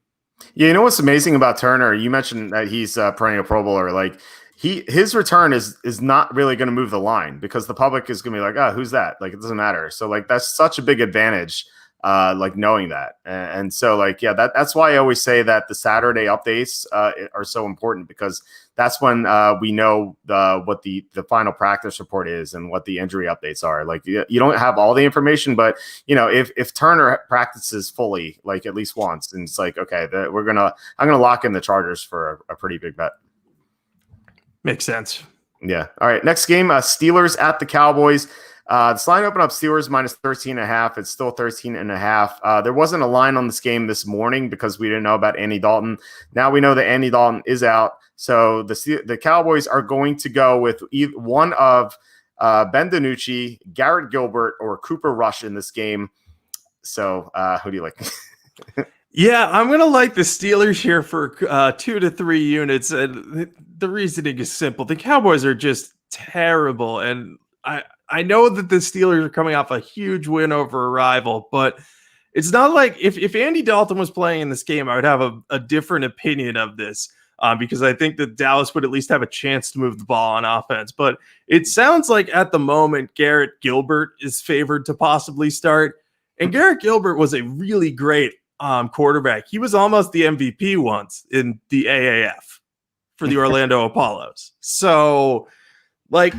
Yeah, you know what's amazing about Turner? You mentioned that he's a perennial Pro Bowler. Like, his return is not really going to move the line, because the public is going to be like, who's that? Like, it doesn't matter. So like, that's such a big advantage, like knowing that. And so like, yeah, that's why I always say that the Saturday updates are so important, because that's when we know what the final practice report is and what the injury updates are. Like, you don't have all the information, but if Turner practices fully, like at least once, and it's like, okay, I'm gonna lock in the Chargers for a pretty big bet. Makes sense. Yeah. All right. Next game, Steelers at the Cowboys. This line opened up Steelers -13.5. It's still 13.5. There wasn't a line on this game this morning because we didn't know about Andy Dalton. Now we know that Andy Dalton is out. So the Cowboys are going to go with either one of Ben DiNucci, Garrett Gilbert, or Cooper Rush in this game. So who do you like? Yeah, I'm going to like the Steelers here for 2 to 3 units. And the reasoning is simple. The Cowboys are just terrible. And I know that the Steelers are coming off a huge win over a rival, but it's not like if Andy Dalton was playing in this game, I would have a different opinion of this, because I think that Dallas would at least have a chance to move the ball on offense. But it sounds like at the moment, Garrett Gilbert is favored to possibly start. And Garrett Gilbert was a really great quarterback. He was almost the MVP once in the AAF for the Orlando Apollos. So, like,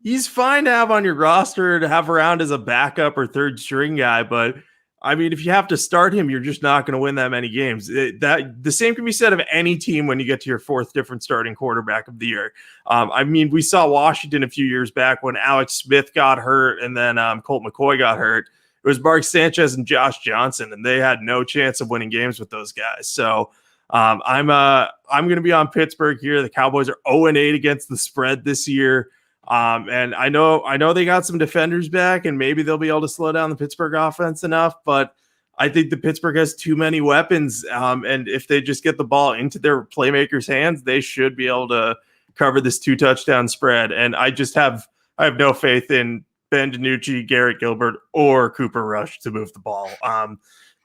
he's fine to have on your roster, to have around as a backup or third string guy. But I mean, if you have to start him, you're just not going to win that many games. The same can be said of any team when you get to your 4th different starting quarterback of the year. I mean, we saw Washington a few years back when Alex Smith got hurt and then Colt McCoy got hurt. It was Mark Sanchez and Josh Johnson, and they had no chance of winning games with those guys. So I'm going to be on Pittsburgh here. The Cowboys are 0-8 against the spread this year. And I know they got some defenders back, and maybe they'll be able to slow down the Pittsburgh offense enough, but I think the Pittsburgh has too many weapons. And if they just get the ball into their playmakers' hands, they should be able to cover this 2-touchdown spread. And I have no faith in Ben DiNucci, Garrett Gilbert, or Cooper Rush to move the ball.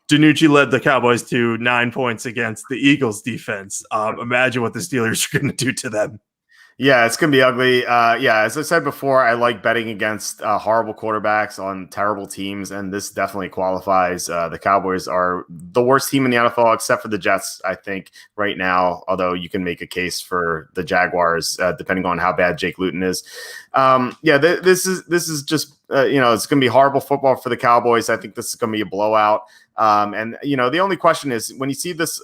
Danucci led the Cowboys to 9 points against the Eagles defense. Imagine what the Steelers are going to do to them. Yeah, it's going to be ugly. Yeah, as I said before, I like betting against horrible quarterbacks on terrible teams, and this definitely qualifies. The Cowboys are the worst team in the NFL, except for the Jets, I think, right now, although you can make a case for the Jaguars, depending on how bad Jake Luton is. This is just, it's going to be horrible football for the Cowboys. I think this is going to be a blowout. The only question is when you see this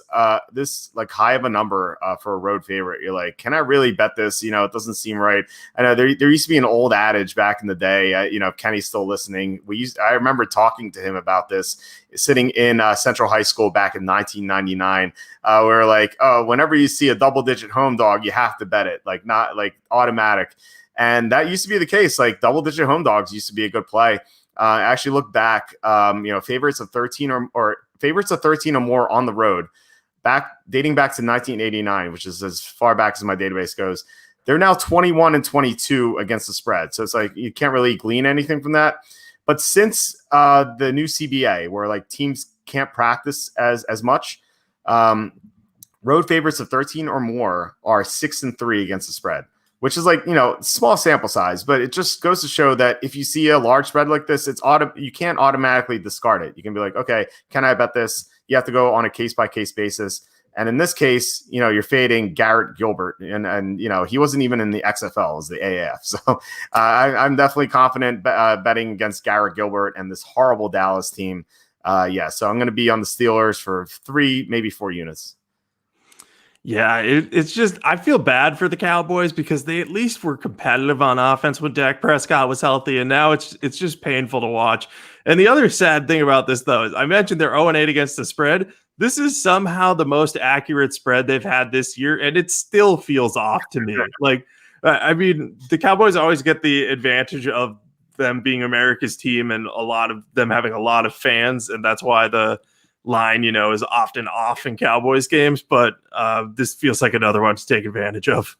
like high of a number for a road favorite, you're like, can I really bet this? It doesn't seem right. I know there used to be an old adage back in the day. If Kenny's still listening, I remember talking to him about this sitting in Central High School back in 1999. Where like, oh, whenever you see a double-digit home dog, you have to bet it, like not like automatic. And that used to be the case. Like double-digit home dogs used to be a good play. Actually look back, favorites of 13 or favorites of 13 or more on the road, dating back to 1989, which is as far back as my database goes. They're now 21-22 against the spread. So it's like you can't really glean anything from that. But since the new CBA, where like teams can't practice as much, road favorites of 13 or more are 6-3 against the spread, which is like, small sample size, but it just goes to show that if you see a large spread like this, you can't automatically discard it. You can be like, okay, can I bet this? You have to go on a case-by-case basis. And in this case, you're fading Garrett Gilbert, and he wasn't even in the XFL, it was the AAF. So I'm definitely confident betting against Garrett Gilbert and this horrible Dallas team. So I'm going to be on the Steelers for 3, maybe 4 units. Yeah, it's just I feel bad for the Cowboys because they at least were competitive on offense when Dak Prescott was healthy, and now it's just painful to watch. And the other sad thing about this, though, is I mentioned they're 0-8 against the spread. This is somehow the most accurate spread they've had this year, and it still feels off to me. Like, the Cowboys always get the advantage of them being America's team and a lot of them having a lot of fans, and that's why the line, is often off in Cowboys games, but this feels like another one to take advantage of.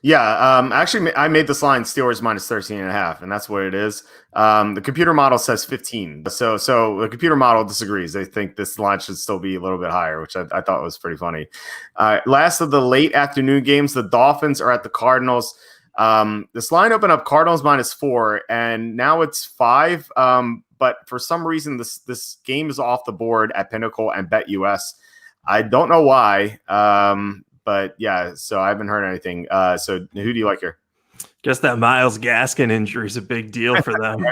Yeah, actually, I made this line Steelers minus 13.5, and that's what it is. The computer model says 15. So the computer model disagrees. They think this line should still be a little bit higher, which I thought was pretty funny. Last of the late afternoon games, the Dolphins are at the Cardinals. This line opened up Cardinals minus 4, and now it's 5. But for some reason, this game is off the board at Pinnacle and BetUS. I don't know why. But yeah, so I haven't heard anything. So who do you like here? Guess that Myles Gaskin injury is a big deal for them.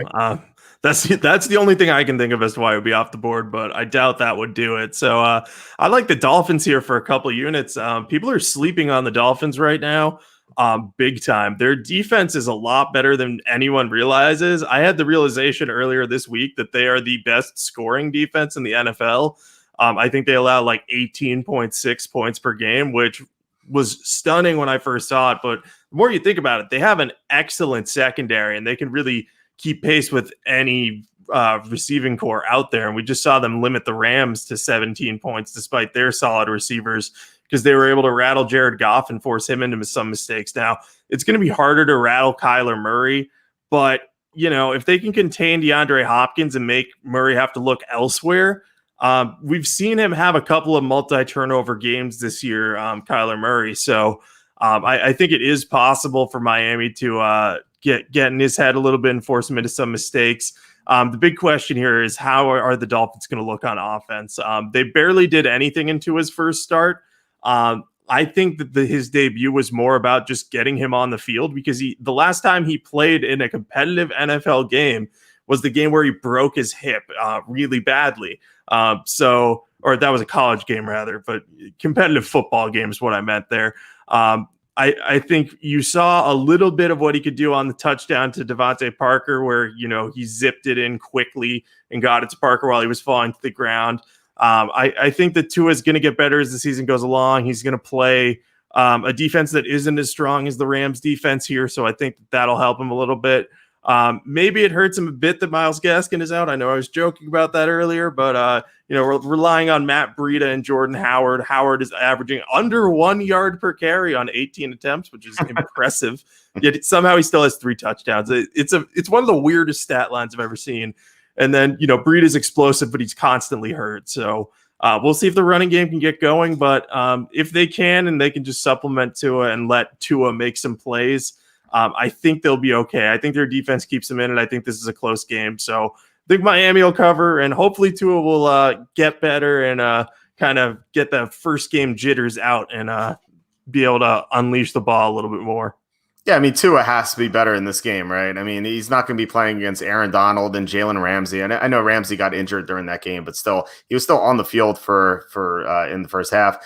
That's the only thing I can think of as to why it would be off the board, but I doubt that would do it. So I like the Dolphins here for a couple units. People are sleeping on the Dolphins right now. Big time. Their defense is a lot better than anyone realizes. I had the realization earlier this week that they are the best scoring defense in the NFL. I think they allow like 18.6 points per game, which was stunning when I first saw it. But the more you think about it, they have an excellent secondary and they can really keep pace with any receiving core out there. And we just saw them limit the Rams to 17 points despite their solid receivers because they were able to rattle Jared Goff and force him into some mistakes. Now, it's going to be harder to rattle Kyler Murray, but if they can contain DeAndre Hopkins and make Murray have to look elsewhere, we've seen him have a couple of multi-turnover games this year, Kyler Murray. So I think it is possible for Miami to get in his head a little bit and force him into some mistakes. The big question here is how are the Dolphins going to look on offense? They barely did anything into his first start. I think that his debut was more about just getting him on the field because the last time he played in a competitive NFL game was the game where he broke his hip really badly. Or that was a college game rather, but competitive football game is what I meant there. I think you saw a little bit of what he could do on the touchdown to Devontae Parker where, he zipped it in quickly and got it to Parker while he was falling to the ground. I think that Tua is going to get better as the season goes along. He's going to play a defense that isn't as strong as the Rams defense here. So I think that'll help him a little bit. Maybe it hurts him a bit that Myles Gaskin is out. I know I was joking about that earlier, but we're relying on Matt Breida and Jordan Howard. Howard is averaging under 1 yard per carry on 18 attempts, which is impressive. Yet somehow he still has 3 touchdowns. It's one of the weirdest stat lines I've ever seen. And then, Breed is explosive, but he's constantly hurt. So we'll see if the running game can get going. But if they can and they can just supplement Tua and let Tua make some plays, I think they'll be okay. I think their defense keeps them in, and I think this is a close game. So I think Miami will cover, and hopefully Tua will get better and kind of get the first game jitters out and be able to unleash the ball a little bit more. Yeah, I mean, Tua has to be better in this game, right? I mean, he's not going to be playing against Aaron Donald and Jalen Ramsey. And I know Ramsey got injured during that game, but still, he was still on the field for in the first half.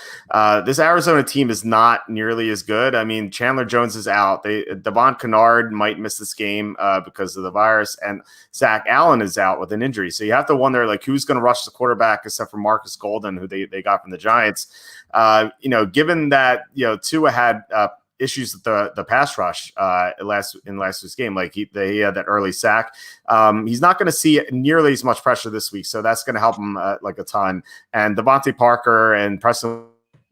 This Arizona team is not nearly as good. I mean, Chandler Jones is out. Devon Kennard might miss this game because of the virus, and Zach Allen is out with an injury. So you have to wonder, like, who's going to rush the quarterback except for Marcus Golden, who they got from the Giants. Given that Tua had issues with the pass rush last week's game. Like he had that early sack. He's not going to see nearly as much pressure this week, so that's going to help him like a ton. And Devontae Parker and Preston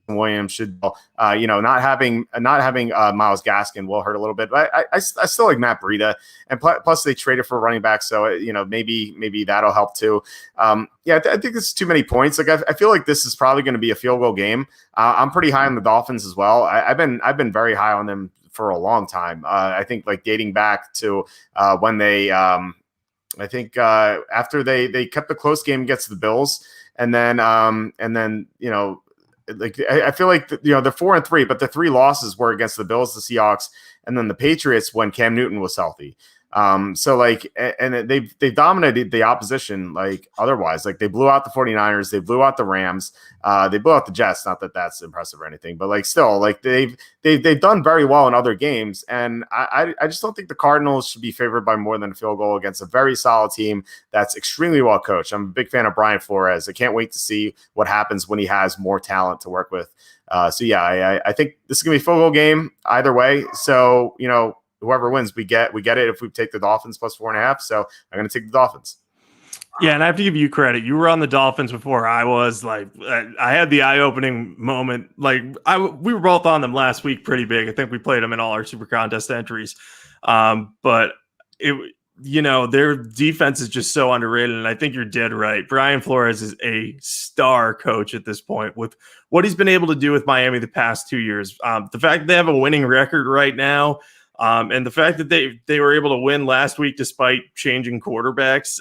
Williams should, not having Myles Gaskin will hurt a little bit. But I still like Matt Breida, and plus they traded for a running back, so maybe that'll help too. I think it's too many points. Like I feel like this is probably going to be a field goal game. I'm pretty high on the Dolphins as well. I've been very high on them for a long time. I think like dating back to when they after they kept the close game against the Bills, and then like I feel like they're 4-3, but the 3 losses were against the Bills, the Seahawks, and then the Patriots when Cam Newton was healthy. So like, and they dominated the opposition. Like otherwise, like they blew out the 49ers, they blew out the Rams, they blew out the Jets. Not that that's impressive or anything, but like still, like they've done very well in other games. And I just don't think the Cardinals should be favored by more than a field goal against a very solid team that's extremely well coached. I'm a big fan of Brian Flores. I can't wait to see what happens when he has more talent to work with. I think this is gonna be a field goal game either way. So whoever wins, we get it if we take the Dolphins plus 4.5. So I'm going to take the Dolphins. Yeah, and I have to give you credit. You were on the Dolphins before I was. Like, I had the eye-opening moment. Like, we were both on them last week pretty big. I think we played them in all our Super Contest entries. But their defense is just so underrated, and I think you're dead right. Brian Flores is a star coach at this point with what he's been able to do with Miami the past 2 years. The fact that they have a winning record right now, and the fact that they were able to win last week despite changing quarterbacks,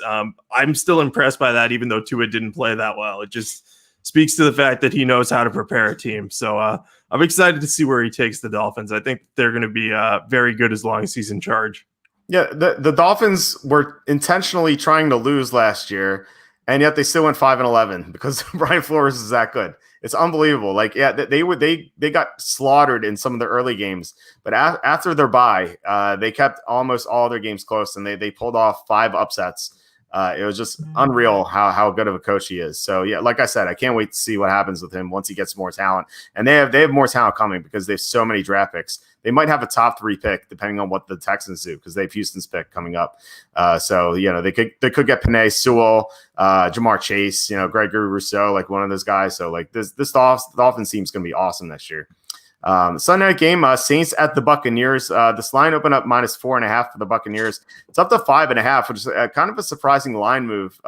I'm still impressed by that, even though Tua didn't play that well. It just speaks to the fact that he knows how to prepare a team. So I'm excited to see where he takes the Dolphins. I think they're going to be very good as long as he's in charge. Yeah, the Dolphins were intentionally trying to lose last year, and yet they still went 5-11 because Brian Flores is that good. It's unbelievable. Like, yeah, they got slaughtered in some of the early games, but after their bye, they kept almost all their games close, and they pulled off 5 upsets. It was just unreal how good of a coach he is. So yeah, like I said, I can't wait to see what happens with him once he gets more talent, and they have more talent coming because they have so many draft picks. They might have a top 3 pick depending on what the Texans do because they have Houston's pick coming up. So they could get Penei Sewell, Jamar Chase, Gregory Rousseau, like one of those guys. So like this Dolphins team is going to be awesome next year. Sunday night game, Saints at the Buccaneers. This line opened up -4.5 for the Buccaneers. It's up to 5.5, which is kind of a surprising line move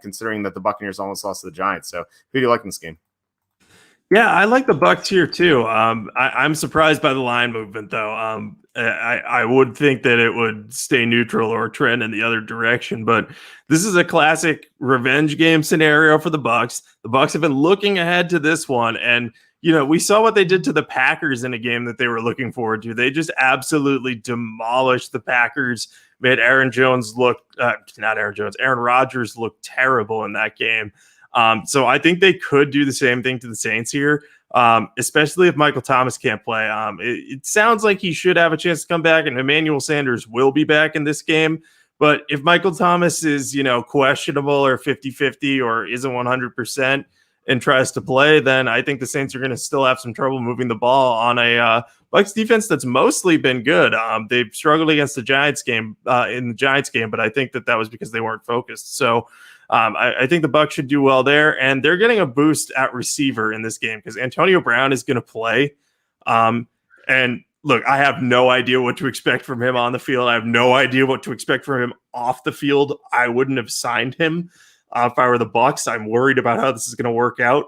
considering that the Buccaneers almost lost to the Giants. So who do you like in this game? Yeah, I like the Bucs here too. I'm surprised by the line movement, though. I would think that it would stay neutral or trend in the other direction, but this is a classic revenge game scenario for the Bucs. The Bucs have been looking ahead to this one, and we saw what they did to the Packers in a game that they were looking forward to. They just absolutely demolished the Packers, made Aaron Rodgers look terrible in that game. So I think they could do the same thing to the Saints here, especially if Michael Thomas can't play. It sounds like he should have a chance to come back, and Emmanuel Sanders will be back in this game. But if Michael Thomas is, questionable or 50-50 or isn't 100% and tries to play, then I think the Saints are going to still have some trouble moving the ball on a Bucs defense that's mostly been good. They've struggled against the Giants game in the Giants game, but I think that was because they weren't focused. So I think the Bucs should do well there, and they're getting a boost at receiver in this game because Antonio Brown is going to play. And look, I have no idea what to expect from him on the field. I have no idea what to expect from him off the field. I wouldn't have signed him if I were the Bucs. I'm worried about how this is going to work out.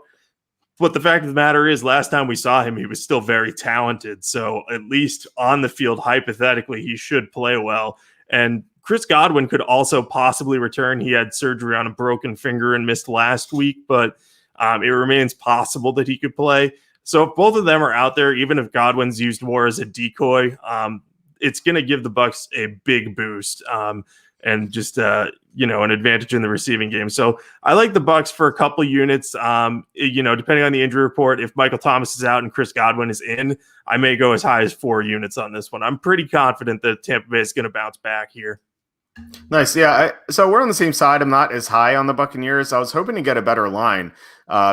But the fact of the matter is, last time we saw him, he was still very talented. So at least on the field, hypothetically, he should play well. And Chris Godwin could also possibly return. He had surgery on a broken finger and missed last week, but it remains possible that he could play. So if both of them are out there, even if Godwin's used more as a decoy, it's going to give the Bucs a big boost and just an advantage in the receiving game. So I like the Bucs for a couple units. Depending on the injury report, if Michael Thomas is out and Chris Godwin is in, I may go as high as 4 units on this one. I'm pretty confident that Tampa Bay is going to bounce back here. Nice. Yeah. So we're on the same side. I'm not as high on the Buccaneers. I was hoping to get a better line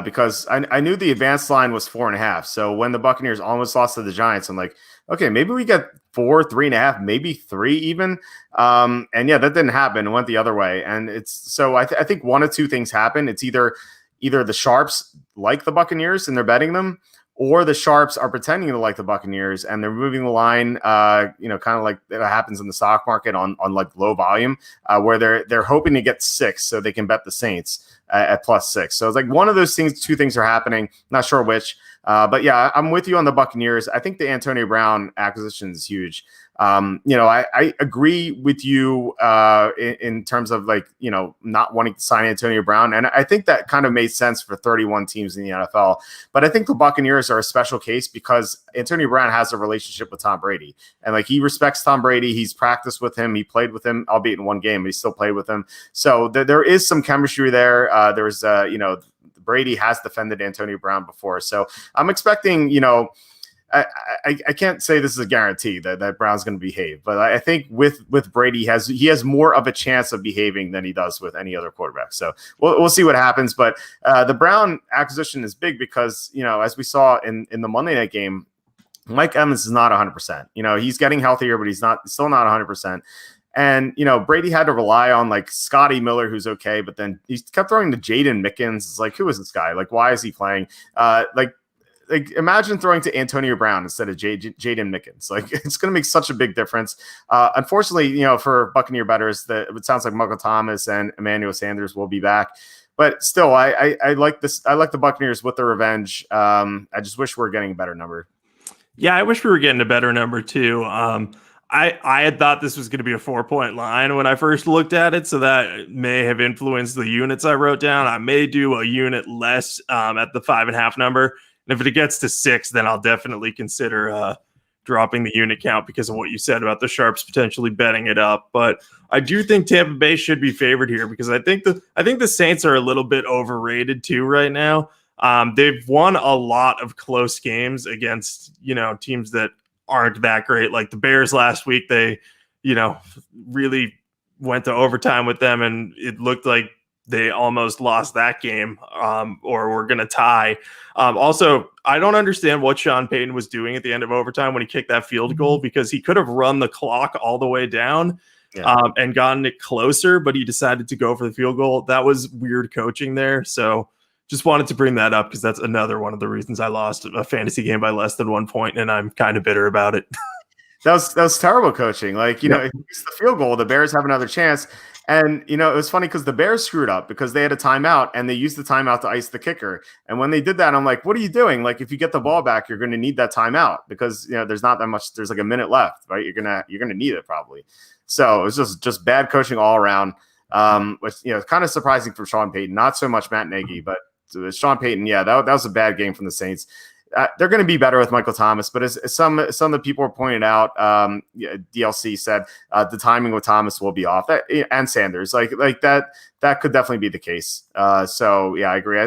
because I knew the advanced line was 4.5. So when the Buccaneers almost lost to the Giants, I'm like, okay, maybe we get 4, 3.5, maybe 3 even. And yeah, that didn't happen. It went the other way. And it's so I think one of two things happen. It's either the sharps like the Buccaneers and they're betting them, or the sharps are pretending to like the Buccaneers and they're moving the line, kind of like that happens in the stock market on like low volume, where they're hoping to get 6 so they can bet the Saints at +6. So it's like one of those things. 2 things are happening. Not sure which, but yeah, I'm with you on the Buccaneers. I think the Antonio Brown acquisition is huge. I agree with you in terms of not wanting to sign Antonio Brown. And I think that kind of made sense for 31 teams in the NFL. But I think the Buccaneers are a special case because Antonio Brown has a relationship with Tom Brady. And he respects Tom Brady. He's practiced with him. He played with him, albeit in one game, but he still played with him. So there is some chemistry there. Brady has defended Antonio Brown before. So I'm expecting, I can't say this is a guarantee that Brown's going to behave, but I think with Brady, he has more of a chance of behaving than he does with any other quarterback. So we'll see what happens. But the Brown acquisition is big because, as we saw in the Monday night game, Mike Evans is not 100%. He's getting healthier, but he's still not 100%. And, Brady had to rely on Scotty Miller, who's okay, but then he kept throwing to Jaden Mickens. It's like, who is this guy? Why is he playing? Imagine throwing to Antonio Brown instead of Jaden Mickens. It's going to make such a big difference. Unfortunately, for Buccaneer bettors, it sounds like Michael Thomas and Emmanuel Sanders will be back. But still, I like this. I like the Buccaneers with the revenge. I just wish we were getting a better number. Yeah, I wish we were getting a better number too. I had thought this was going to be a 4-point line when I first looked at it, so that may have influenced the units I wrote down. I may do a unit less at the 5.5 number. And if it gets to 6, then I'll definitely consider dropping the unit count because of what you said about the sharps potentially betting it up. But I do think Tampa Bay should be favored here because I think the Saints are a little bit overrated too right now. They've won a lot of close games against teams that aren't that great. Like the Bears last week, they really went to overtime with them, and it looked like they almost lost that game or were going to tie. Also, I don't understand what Sean Payton was doing at the end of overtime when he kicked that field goal because he could have run the clock all the way down and gotten it closer, but he decided to go for the field goal. That was weird coaching there. So just wanted to bring that up because that's another one of the reasons I lost a fantasy game by less than 1 point, and I'm kind of bitter about it. That was terrible coaching. If you miss the field goal, the Bears have another chance. And, it was funny because the Bears screwed up because they had a timeout and they used the timeout to ice the kicker. And when they did that, I'm like, what are you doing? If you get the ball back, you're going to need that timeout because, there's not that much. There's a minute left, right? You're going to need it probably. So it was just bad coaching all around, which, kind of surprising for Sean Payton. Not so much Matt Nagy, but Sean Payton, yeah, that was a bad game from the Saints. They're going to be better with Michael Thomas, but as some of the people were pointing out, DLC said the timing with Thomas will be off, and Sanders like that could definitely be the case. So yeah, I agree.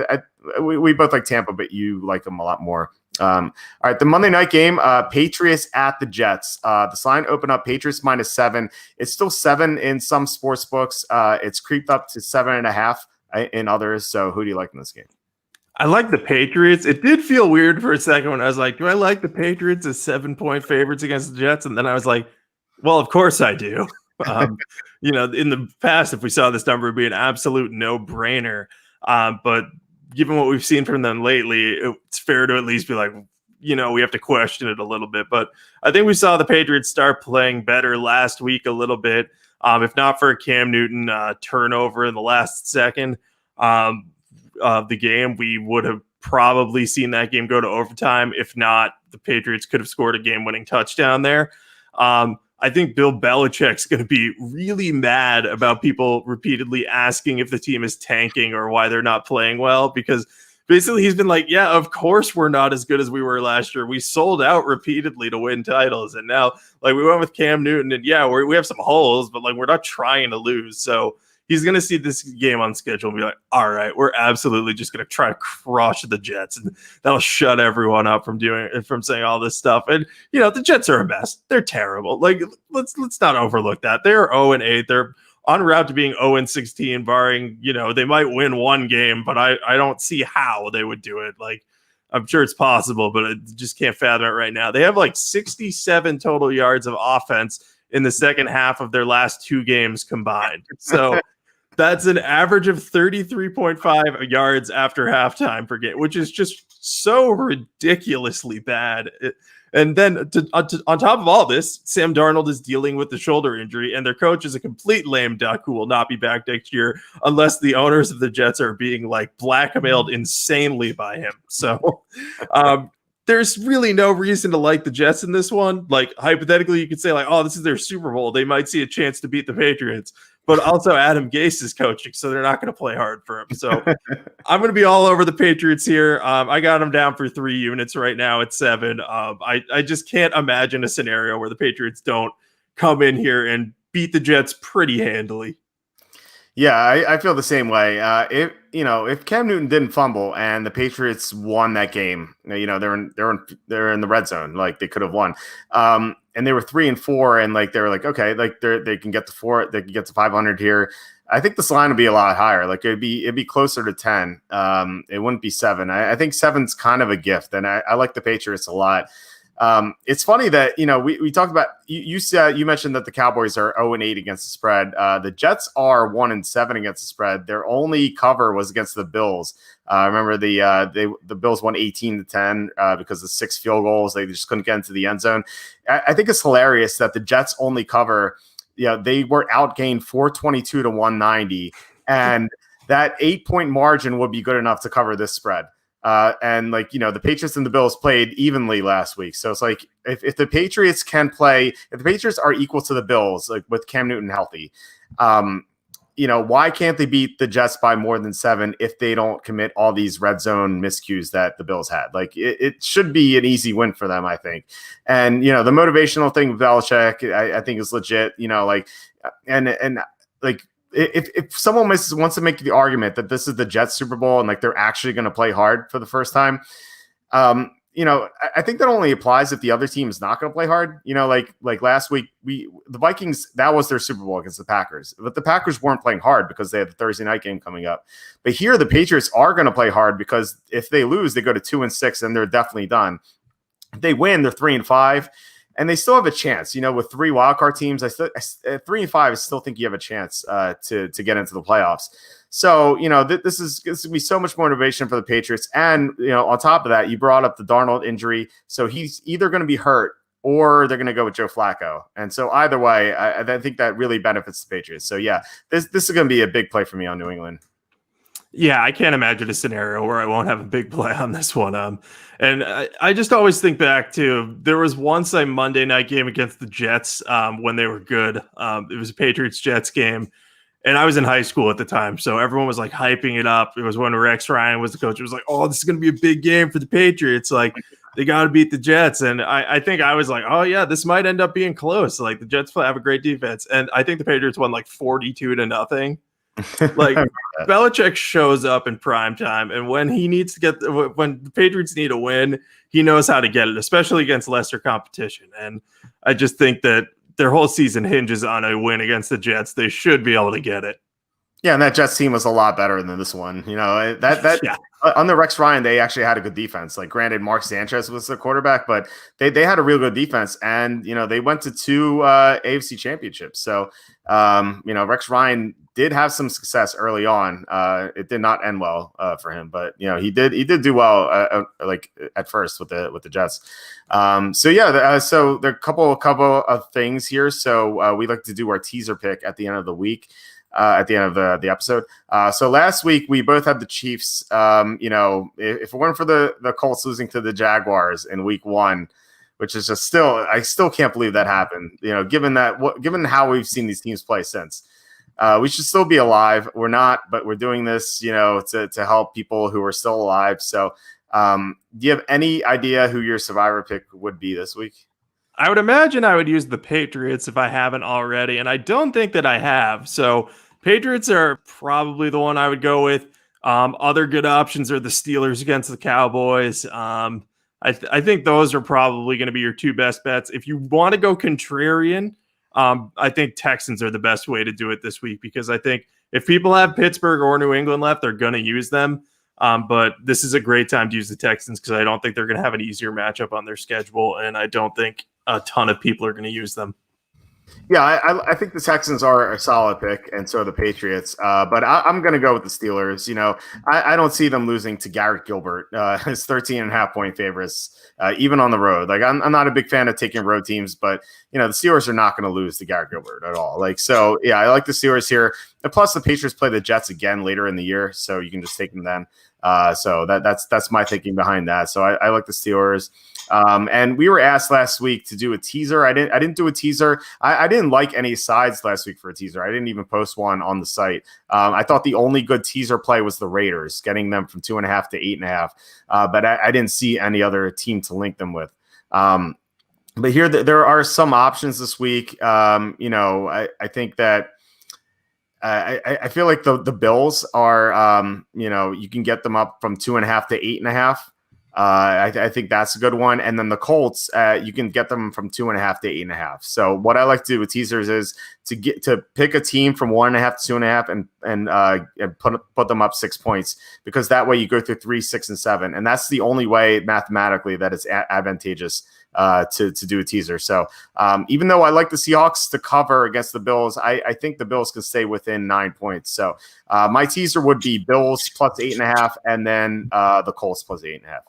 We both like Tampa, but you like them a lot more. All right, the Monday night game, Patriots at the Jets. The line opened up Patriots -7. It's still 7 in some sports books. It's creeped up to 7.5 in others. So who do you like in this game? I like the Patriots. It did feel weird for a second when I was like, do I like the Patriots as 7-point favorites against the Jets? And then I was like, well, of course I do. In the past, if we saw this number, it would be an absolute no-brainer. But given what we've seen from them lately, it's fair to at least be like, we have to question it a little bit. But I think we saw the Patriots start playing better last week a little bit. If not for a Cam Newton turnover in the last second of the game, we would have probably seen that game go to overtime. If not, the Patriots could have scored a game-winning touchdown there. I think Bill Belichick's going to be really mad about people repeatedly asking if the team is tanking or why they're not playing well, because basically he's been like, yeah, of course we're not as good as we were last year. We sold out repeatedly to win titles. And now, like, we went with Cam Newton, and yeah, we have some holes, but like, we're not trying to lose. So he's going to see this game on schedule and be like, all right, we're absolutely just going to try to crush the Jets. And that'll shut everyone up from saying all this stuff. And, the Jets are a mess. They're terrible. Like, let's not overlook that. They're 0-8. They're en route to being 0-16, barring, they might win one game, but I don't see how they would do it. Like, I'm sure it's possible, but I just can't fathom it right now. They have like 67 total yards of offense in the second half of their last 2 games combined. So that's an average of 33.5 yards after halftime per game, which is just so ridiculously bad. And then on top of all this, Sam Darnold is dealing with the shoulder injury, and their coach is a complete lame duck who will not be back next year unless the owners of the Jets are being like blackmailed insanely by him. So there's really no reason to like the Jets in this one. Like, hypothetically, you could say like, oh, this is their Super Bowl. They might see a chance to beat the Patriots. But also Adam Gase is coaching, so they're not going to play hard for him. So I'm going to be all over the Patriots here. I got them down for 3 units right now at 7. I just can't imagine a scenario where the Patriots don't come in here and beat the Jets pretty handily. Yeah, I feel the same way. If Cam Newton didn't fumble and the Patriots won that game, they're in the red zone, like they could have won. And they were 3-4, and like they were like, okay, like they can get to 4, they can get to 500 here. I think this line would be a lot higher. Like it'd be closer to 10. It wouldn't be 7. I think 7's kind of a gift, and I like the Patriots a lot. It's funny that we talked about you mentioned that the Cowboys are 0-8 against the spread. The Jets are 1-7 against the spread. Their only cover was against the Bills. Remember the Bills won 18-10 because of 6 field goals. They just couldn't get into the end zone. I think it's hilarious that the Jets only cover. They were outgained 422 to 190, and that 8-point margin would be good enough to cover this spread. And the Patriots and the Bills played evenly last week. So it's like, if the Patriots can play, if the Patriots are equal to the Bills, like with Cam Newton healthy, why can't they beat the Jets by more than 7 if they don't commit all these red zone miscues that the Bills had? Like it should be an easy win for them, I think. And, the motivational thing with Belichick, I think is legit, if someone wants to make the argument that this is the Jets Super Bowl and like they're actually going to play hard for the first time, I think that only applies if the other team is not going to play hard. Like last week, the Vikings, that was their Super Bowl against the Packers, but the Packers weren't playing hard because they had the Thursday night game coming up. But here, the Patriots are going to play hard because if they lose, they go to 2-6 and they're definitely done. If they win, they're 3-5. And they still have a chance, with 3 wildcard teams. At 3-5, I still think you have a chance to get into the playoffs. So, this is going to be so much more motivation for the Patriots. And, on top of that, you brought up the Darnold injury. So he's either going to be hurt or they're going to go with Joe Flacco. And so either way, I think that really benefits the Patriots. So, yeah, this is going to be a big play for me on New England. Yeah, I can't imagine a scenario where I won't have a big play on this one. And I just always think back to, there was once a Monday night game against the Jets when they were good. It was a Patriots-Jets game, and I was in high school at the time, so everyone was like hyping it up. It was when Rex Ryan was the coach. It was like, oh, this is going to be a big game for the Patriots. Like, they got to beat the Jets. And I think I was like, oh, yeah, this might end up being close. Like, the Jets have a great defense. And I think the Patriots won like 42-0. Like Belichick shows up in prime time, and when he needs to when the Patriots need a win, he knows how to get it, especially against lesser competition. And I just think that their whole season hinges on a win against the Jets. They should be able to get it. Yeah, and that Jets team was a lot better than this one. That yeah. On the Rex Ryan, they actually had a good defense. Like, granted, Mark Sanchez was the quarterback, but they had a real good defense, and they went to 2 AFC championships. So Rex Ryan did have some success early on. It did not end well for him, but he did do well like at first with the Jets. So there are a couple of things here. So we like to do our teaser pick at the end of the week. At the end of the episode. So last week we both had the Chiefs. If it weren't for the Colts losing to the Jaguars in week 1, which is just I still can't believe that happened. Given how we've seen these teams play since, we should still be alive. We're not, but we're doing this, to help people who are still alive. So, do you have any idea who your survivor pick would be this week? I would imagine I would use the Patriots if I haven't already, and I don't think that I have. So Patriots are probably the one I would go with. Other good options are the Steelers against the Cowboys. I think those are probably going to be your 2 best bets. If you want to go contrarian, I think Texans are the best way to do it this week, because I think if people have Pittsburgh or New England left, they're going to use them. But this is a great time to use the Texans because I don't think they're going to have an easier matchup on their schedule, and I don't think a ton of people are going to use them. Yeah, I think the Texans are a solid pick, and so are the Patriots. But I'm going to go with the Steelers. I don't see them losing to Garrett Gilbert. His 13.5-point favorites, even on the road. Like, I'm not a big fan of taking road teams, but the Steelers are not going to lose to Garrett Gilbert at all. Like, so yeah, I like the Steelers here. And plus, the Patriots play the Jets again later in the year, so you can just take them then. So that's my thinking behind that. So I like the Steelers. And we were asked last week to do a teaser. I didn't do a teaser. I didn't like any sides last week for a teaser. I didn't even post one on the site. I thought the only good teaser play was the Raiders, getting them from 2.5 to 8.5. But I didn't see any other team to link them with. But here there are some options this week. I think that I feel like the Bills are, you can get them up from 2.5 to 8.5. I think that's a good one. And then the Colts, you can get them from 2.5 to 8.5. So what I like to do with teasers is to pick a team from 1.5 to 2.5 and put them up 6 points, because that way you go through 3, 6, and 7. And that's the only way mathematically that it's advantageous to do a teaser. So even though I like the Seahawks to cover against the Bills, I think the Bills can stay within 9 points. So my teaser would be Bills plus 8.5, and then the Colts plus 8.5.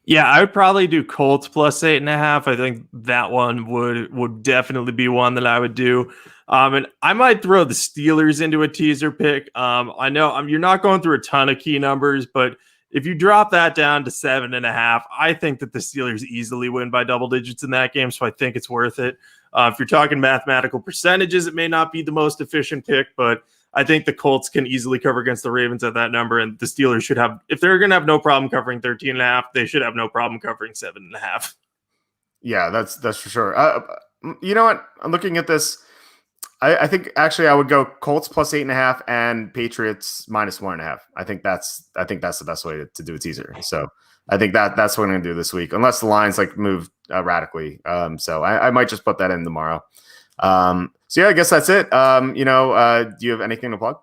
Yeah, I would probably do Colts plus 8.5. I think that one would definitely be one that I would do. And I might throw the Steelers into a teaser pick. I know you're not going through a ton of key numbers, but if you drop that down to 7.5, I think that the Steelers easily win by double digits in that game. So I think it's worth it. If you're talking mathematical percentages, it may not be the most efficient pick, but I think the Colts can easily cover against the Ravens at that number. And the Steelers should have, if they're going to have no problem covering 13.5, they should have no problem covering 7.5. Yeah, that's for sure. You know what? I'm looking at this. I think actually I would go Colts plus 8.5 and Patriots minus 1.5. I think that's the best way to do a teaser. So I think that's what I'm going to do this week, unless the lines like move radically. So I might just put that in tomorrow. So yeah, I guess that's it. Do you have anything to plug?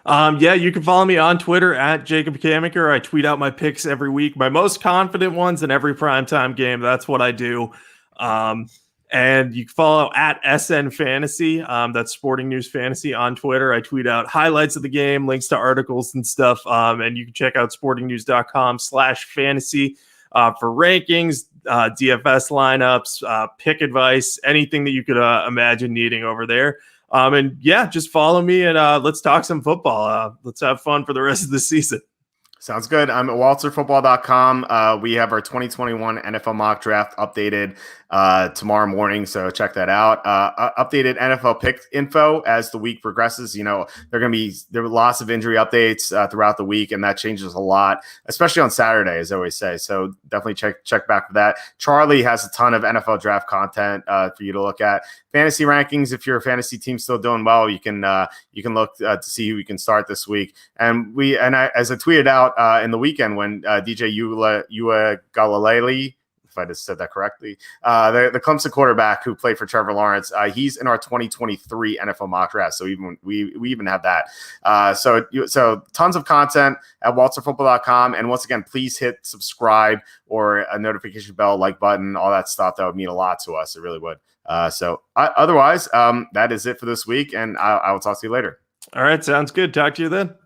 Yeah, you can follow me on Twitter at Jacob Camenker. I tweet out my picks every week, my most confident ones in every primetime game. That's what I do. And you can follow at SN Fantasy. That's Sporting News Fantasy on Twitter. I tweet out highlights of the game, links to articles and stuff. And you can check out sportingnews.com/fantasy for rankings, DFS lineups, pick advice, anything that you could imagine needing over there. And yeah, just follow me and let's talk some football. Let's have fun for the rest of the season. Sounds good. I'm at walterfootball.com. We have our 2021 NFL mock draft updated tomorrow morning, so check that out. Updated NFL pick info as the week progresses. There are lots of injury updates throughout the week, and that changes a lot, especially on Saturday, as I always say. So definitely check back for that. Charlie has a ton of NFL draft content for you to look at. Fantasy rankings. If your fantasy team's still doing well, you can look to see who you can start this week. And as I tweeted out in the weekend when DJ Uiagalelei if I just said that correctly. The Clemson quarterback who played for Trevor Lawrence, he's in our 2023 NFL mock draft. So we even have that. So tons of content at walterfootball.com. And once again, please hit subscribe or a notification bell, like button, all that stuff. That would mean a lot to us. It really would. Otherwise, that is it for this week. And I will talk to you later. All right. Sounds good. Talk to you then.